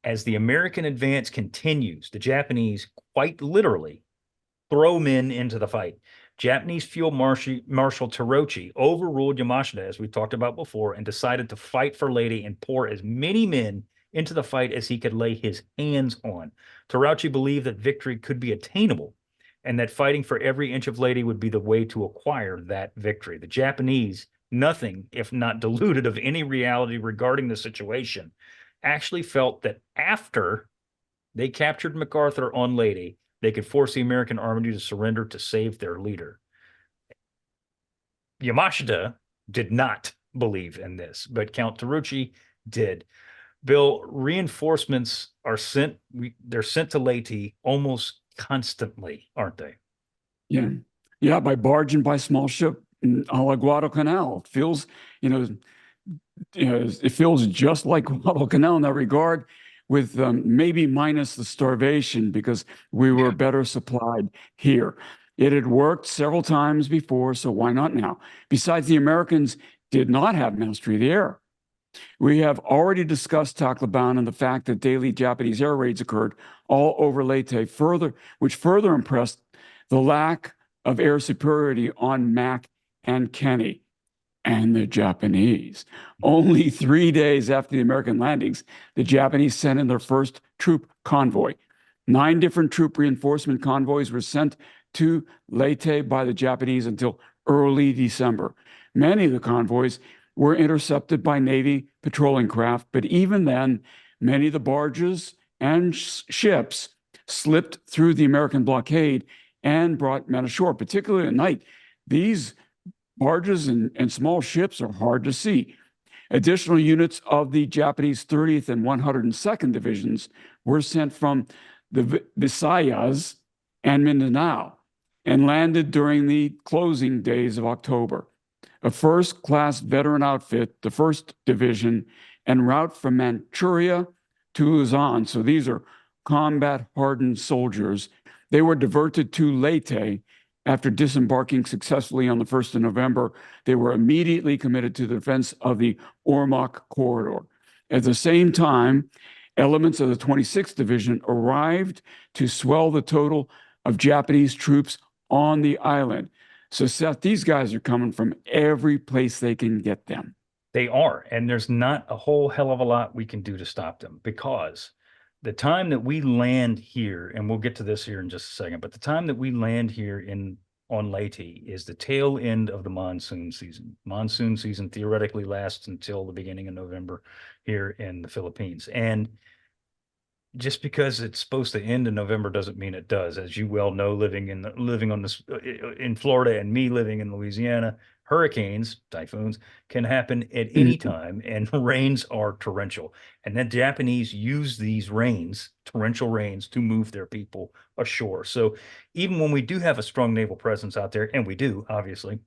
As the American advance continues, the Japanese quite literally throw men into the fight. Japanese Field Marshal Terauchi overruled Yamashita, as we talked about before, and decided to fight for Leyte and pour as many men into the fight as he could lay his hands on. Terauchi believed that victory could be attainable and that fighting for every inch of Leyte would be the way to acquire that victory. The Japanese, nothing if not deluded of any reality regarding the situation, actually felt that after they captured MacArthur on Leyte, they could force the American army to surrender to save their leader. Yamashita did not believe in this, but Count Taruchi did. Bill, reinforcements are sent. They're sent to Leyte almost constantly, aren't they? Yeah. Yeah, by barge and by small ship a la Guadalcanal. Feels, it feels just like Guadalcanal in that regard, with maybe minus the starvation because we were better supplied here. It had worked several times before, so why not now? Besides, the Americans did not have mastery of the air. We have already discussed Tacloban and the fact that daily Japanese air raids occurred all over Leyte, which further impressed the lack of air superiority on Mac and Kenny and the Japanese. Only 3 days after the American landings, the Japanese sent in their first troop convoy. 9 different troop reinforcement convoys were sent to Leyte by the Japanese until early December. Many of the convoys were intercepted by Navy patrolling craft, but even then, many of the barges and ships slipped through the American blockade and brought men ashore, particularly at night. These barges and small ships are hard to see. Additional units of the Japanese 30th and 102nd Divisions were sent from the Visayas and Mindanao and landed during the closing days of October. A first-class veteran outfit, the 1st Division, en route from Manchuria to Luzon. So these are combat-hardened soldiers. They were diverted to Leyte after disembarking successfully on the 1st of November. They were immediately committed to the defense of the Ormoc corridor. At the same time, elements of the 26th Division arrived to swell the total of Japanese troops on the island. So, Seth, these guys are coming from every place they can get them. They are, and there's not a whole hell of a lot we can do to stop them, because the time that we land here, and we'll get to this here in just a second, but the time that we land here on Leyte is the tail end of the monsoon season. Monsoon season theoretically lasts until the beginning of November here in the Philippines. And just because it's supposed to end in November doesn't mean it does. As you well know, living in Florida and me living in Louisiana, hurricanes, typhoons can happen at any time, and rains are torrential. And the Japanese use these rains, torrential rains, to move their people ashore. So even when we do have a strong naval presence out there, and we do, obviously,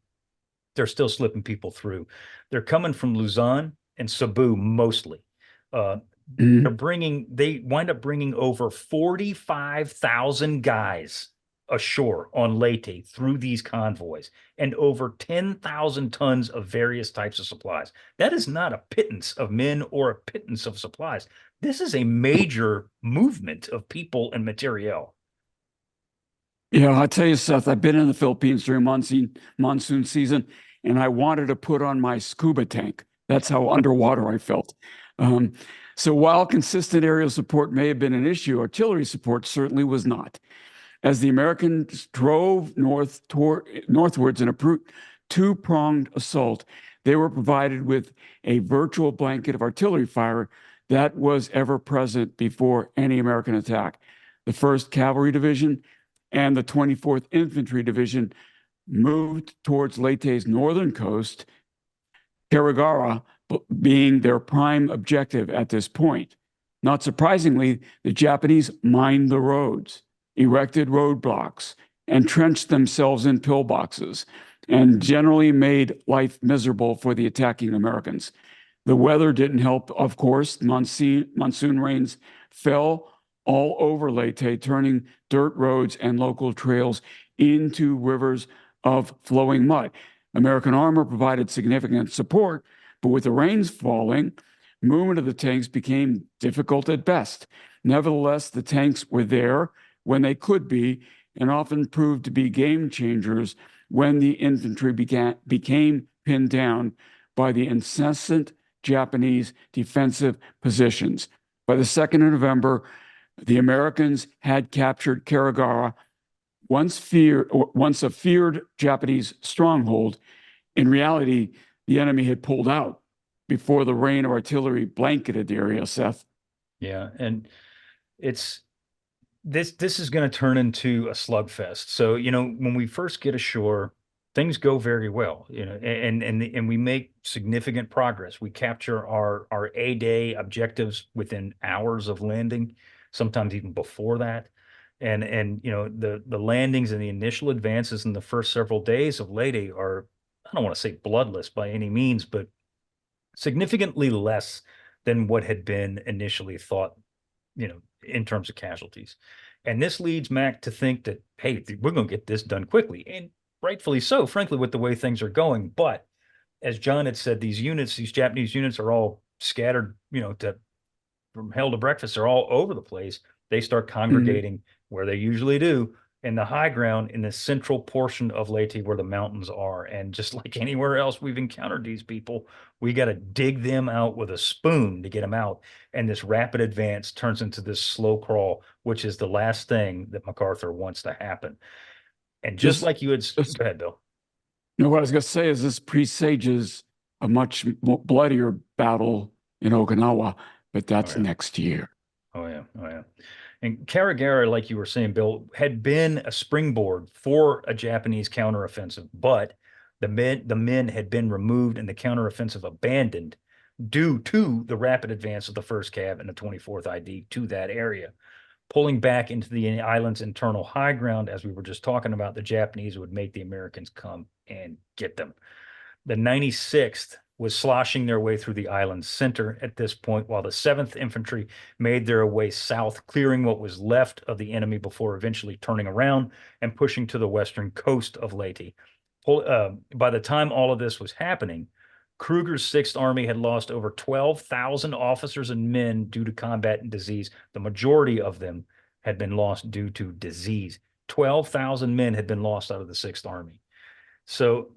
they're still slipping people through. They're coming from Luzon and Cebu mostly. They wind up bringing over 45,000 guys ashore on Leyte through these convoys, and over 10,000 tons of various types of supplies. That is not a pittance of men or a pittance of supplies. This is a major movement of people and materiel. Yeah, I tell you, Seth, I've been in the Philippines during monsoon season, and I wanted to put on my scuba tank. That's how underwater I felt. So while consistent aerial support may have been an issue, artillery support certainly was not. As the Americans drove northwards in a two-pronged assault, they were provided with a virtual blanket of artillery fire that was ever present before any American attack. The 1st Cavalry Division and the 24th Infantry Division moved towards Leyte's northern coast, Carigara being their prime objective at this point. Not surprisingly, the Japanese mined the roads, erected roadblocks, entrenched themselves in pillboxes, and generally made life miserable for the attacking Americans. The weather didn't help, of course. Monsoon rains fell all over Leyte, turning dirt roads and local trails into rivers of flowing mud. American armor provided significant support, but with the rains falling, movement of the tanks became difficult at best. Nevertheless, the tanks were there when they could be, and often proved to be game changers when the infantry became pinned down by the incessant Japanese defensive positions. By the 2nd of November, the Americans had captured Carigara, once a feared Japanese stronghold. In reality, the enemy had pulled out before the rain of artillery blanketed the area, Seth. Yeah, and this is going to turn into a slugfest. So, when we first get ashore, things go very well, and we make significant progress. We capture our A-day objectives within hours of landing, sometimes even before that. And the landings and the initial advances in the first several days of Leyte are, I don't want to say bloodless by any means, but significantly less than what had been initially thought, in terms of casualties. And this leads Mac to think that, hey, we're going to get this done quickly. And rightfully so, frankly, with the way things are going. But as John had said, these Japanese units are all scattered, from hell to breakfast. They're all over the place. They start congregating where they usually do, in the high ground in the central portion of Leyte where the mountains are. And just like anywhere else we've encountered these people, we got to dig them out with a spoon to get them out. And this rapid advance turns into this slow crawl, which is the last thing that MacArthur wants to happen. And just like you had, go ahead, Bill. No, what I was going to say is this presages a much more bloodier battle in Okinawa, but that's next year. Oh, yeah. And Karagara, like you were saying, Bill, had been a springboard for a Japanese counteroffensive, but the men had been removed and the counteroffensive abandoned due to the rapid advance of the 1st Cav and the 24th ID to that area. Pulling back into the island's internal high ground, as we were just talking about, the Japanese would make the Americans come and get them. The 96th was sloshing their way through the island's center at this point, while the 7th Infantry made their way south, clearing what was left of the enemy before eventually turning around and pushing to the western coast of Leyte. By the time all of this was happening, Kruger's 6th Army had lost over 12,000 officers and men due to combat and disease. The majority of them had been lost due to disease. 12,000 men had been lost out of the 6th Army. So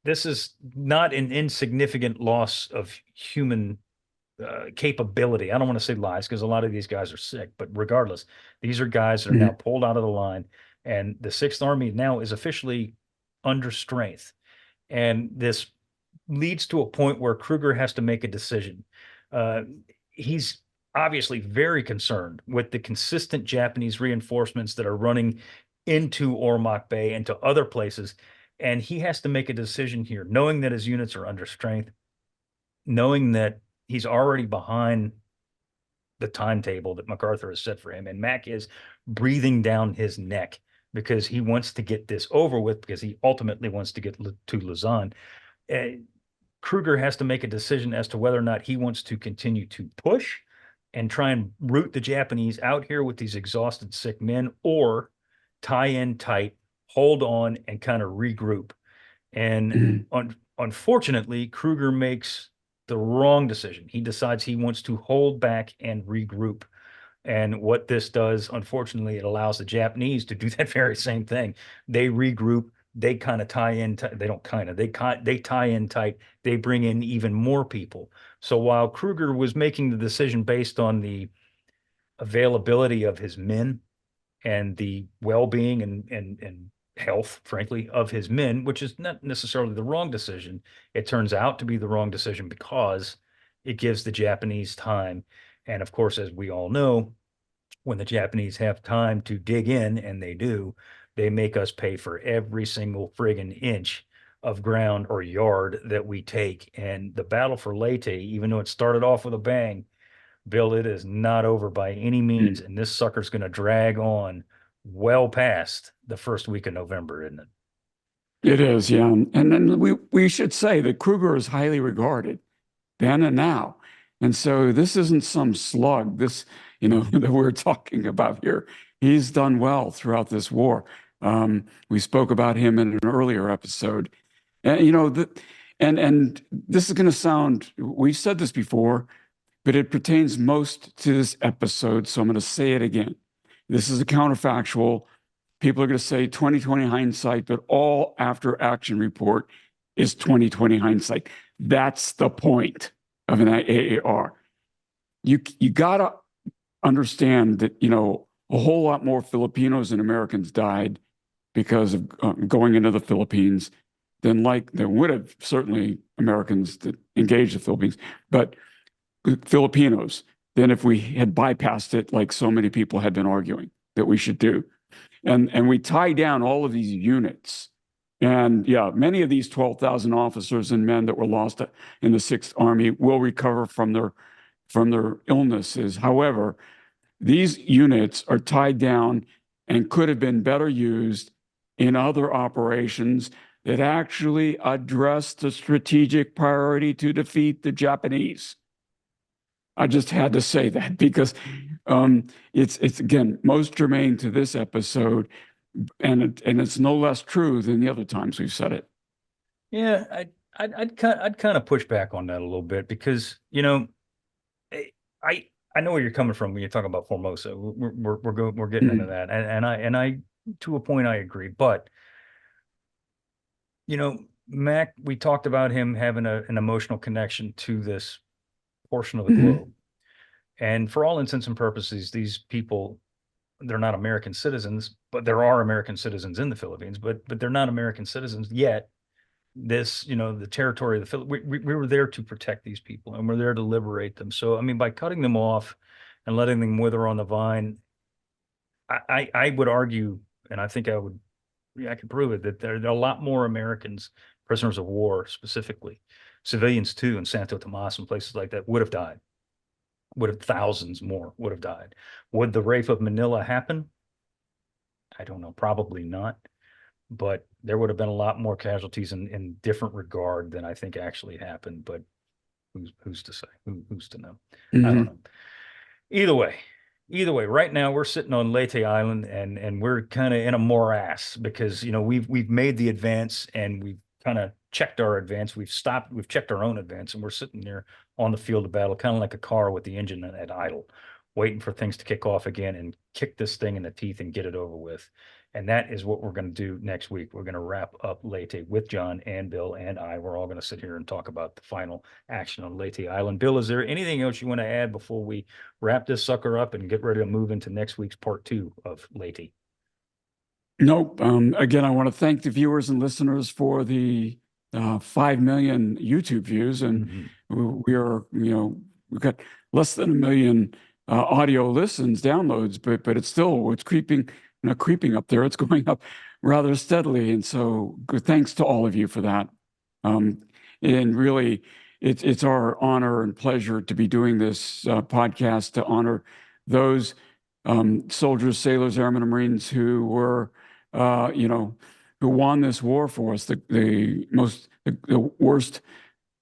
this is not an insignificant loss of human capability. I don't want to say lives because a lot of these guys are sick, but regardless, these are guys that are now pulled out of the line, and the 6th Army now is officially under strength. And this leads to a point where Kruger has to make a decision. He's obviously very concerned with the consistent Japanese reinforcements that are running into Ormoc Bay and to other places. And he has to make a decision here, knowing that his units are under strength, knowing that he's already behind the timetable that MacArthur has set for him. And Mac is breathing down his neck because he wants to get this over with, because he ultimately wants to get to Lausanne. Kruger has to make a decision as to whether or not he wants to continue to push and try and root the Japanese out here with these exhausted, sick men, or tie in tight, hold on, and kind of regroup. And unfortunately, Kruger makes the wrong decision. He decides he wants to hold back and regroup. And what this does, unfortunately, it allows the Japanese to do that very same thing. They regroup. They kind of tie in. They tie in tight. They bring in even more people. So while Kruger was making the decision based on the availability of his men and the well-being and health, frankly, of his men, which is not necessarily the wrong decision, it turns out to be the wrong decision because it gives the Japanese time. And of course, as we all know, when the Japanese have time to dig in, and they do, they make us pay for every single friggin' inch of ground or yard that we take. And the battle for Leyte, even though it started off with a bang, Bill, it is not over by any means. And this sucker's going to drag on well past the first week of November, isn't it? It is, yeah. And then we should say that Kruger is highly regarded then and now. And so this isn't some slug, that we're talking about here. He's done well throughout this war. We spoke about him in an earlier episode. And, and this is going to sound, we've said this before, but it pertains most to this episode. So I'm going to say it again. This is a counterfactual. People are going to say 2020 hindsight, but all after action report is 2020 hindsight. That's the point of an AAR. You got to understand that, a whole lot more Filipinos and Americans died because of going into the Philippines than would have certainly Americans that engaged the Philippines, but Filipinos than if we had bypassed it like so many people had been arguing that we should do. And we tie down all of these units And yeah, many of these 12,000 officers and men that were lost in the 6th Army will recover from their illnesses. However, these units are tied down and could have been better used in other operations that actually address the strategic priority to defeat the Japanese. I just had to say that because it's again most germane to this episode, and it's no less true than the other times we've said it. Yeah, I'd kind of push back on that a little bit because, you know, I know where you're coming from when you're talking about Formosa. We're getting into that, and I to a point I agree, but you know, Mac, we talked about him having an emotional connection to this portion of the globe, and for all intents and purposes, these people, they're not American citizens, but there are American citizens in the Philippines, but they're not American citizens yet. This, you know, the territory of the Philippines, we were there to protect these people, and we're there to liberate them. So, I mean, by cutting them off and letting them wither on the vine, I would argue, and I think I could prove it, that there are a lot more Americans, prisoners of war specifically, civilians too, in Santo Tomas and places like that would have died. Thousands more would have died. Would the rape of Manila happen? I don't know, probably not. But there would have been a lot more casualties in different regard than I think actually happened. But who's to say? Who's to know? I don't know. Either way, right now we're sitting on Leyte Island, and we're kind of in a morass because, you know, we've made the advance and we've kind of checked our advance. We've checked our own advance, and we're sitting there on the field of battle, kind of like a car with the engine at idle, waiting for things to kick off again and kick this thing in the teeth and get it over with. And that is what we're going to do next week. We're going to wrap up Leyte with John and Bill and I. We're all going to sit here and talk about the final action on Leyte Island. Bill, is there anything else you want to add before we wrap this sucker up and get ready to move into next week's part 2 of Leyte? Nope. Again, I want to thank the viewers and listeners for the 5 million YouTube views, and we are, you know, we've got less than 1 million audio listens, downloads, but it's creeping. Not creeping up there, it's going up rather steadily. And so good thanks to all of you for that. And really, it's our honor and pleasure to be doing this podcast to honor those soldiers, sailors, airmen, and Marines who were, you know, who won this war for us, the worst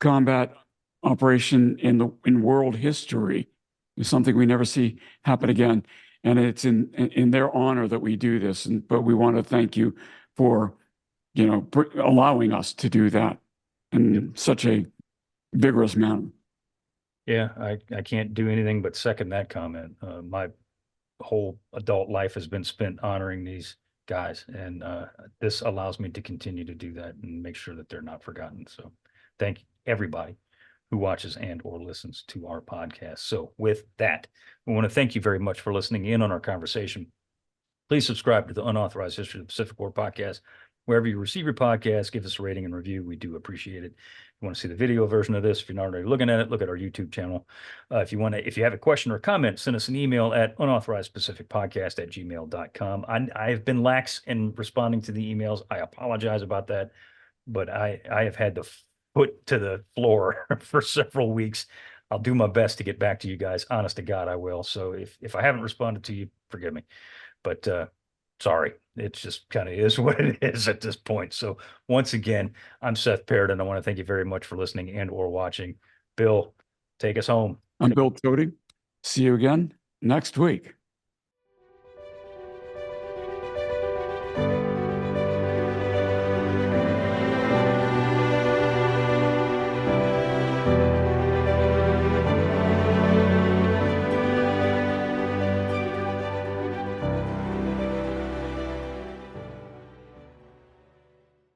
combat operation in world history. It's something we never see happen again. And it's in their honor that we do this. But we want to thank you for, you know, allowing us to do that in such a vigorous manner. Yeah, I can't do anything but second that comment. My whole adult life has been spent honoring these guys, and this allows me to continue to do that and make sure that they're not forgotten. So thank everybody who watches and or listens to our podcast. So with that, we want to thank you very much for listening in on our conversation. Please subscribe to the Unauthorized History of the Pacific War podcast. Wherever you receive your podcast, give us a rating and review. We do appreciate it. If you want to see the video version of this, if you're not already looking at it, look at our YouTube channel. If you have a question or a comment, send us an email at unauthorizedpacificpodcast@gmail.com. I've been lax in responding to the emails. I apologize about that, but I have had the foot to the floor for several weeks. I'll do my best to get back to you guys. Honest to God, I will. So if I haven't responded to you, forgive me. But sorry, it just kind of is what it is at this point. So once again, I'm Seth Perrin. I want to thank you very much for listening and or watching. Bill, take us home. I'm Bill Cody. See you again next week.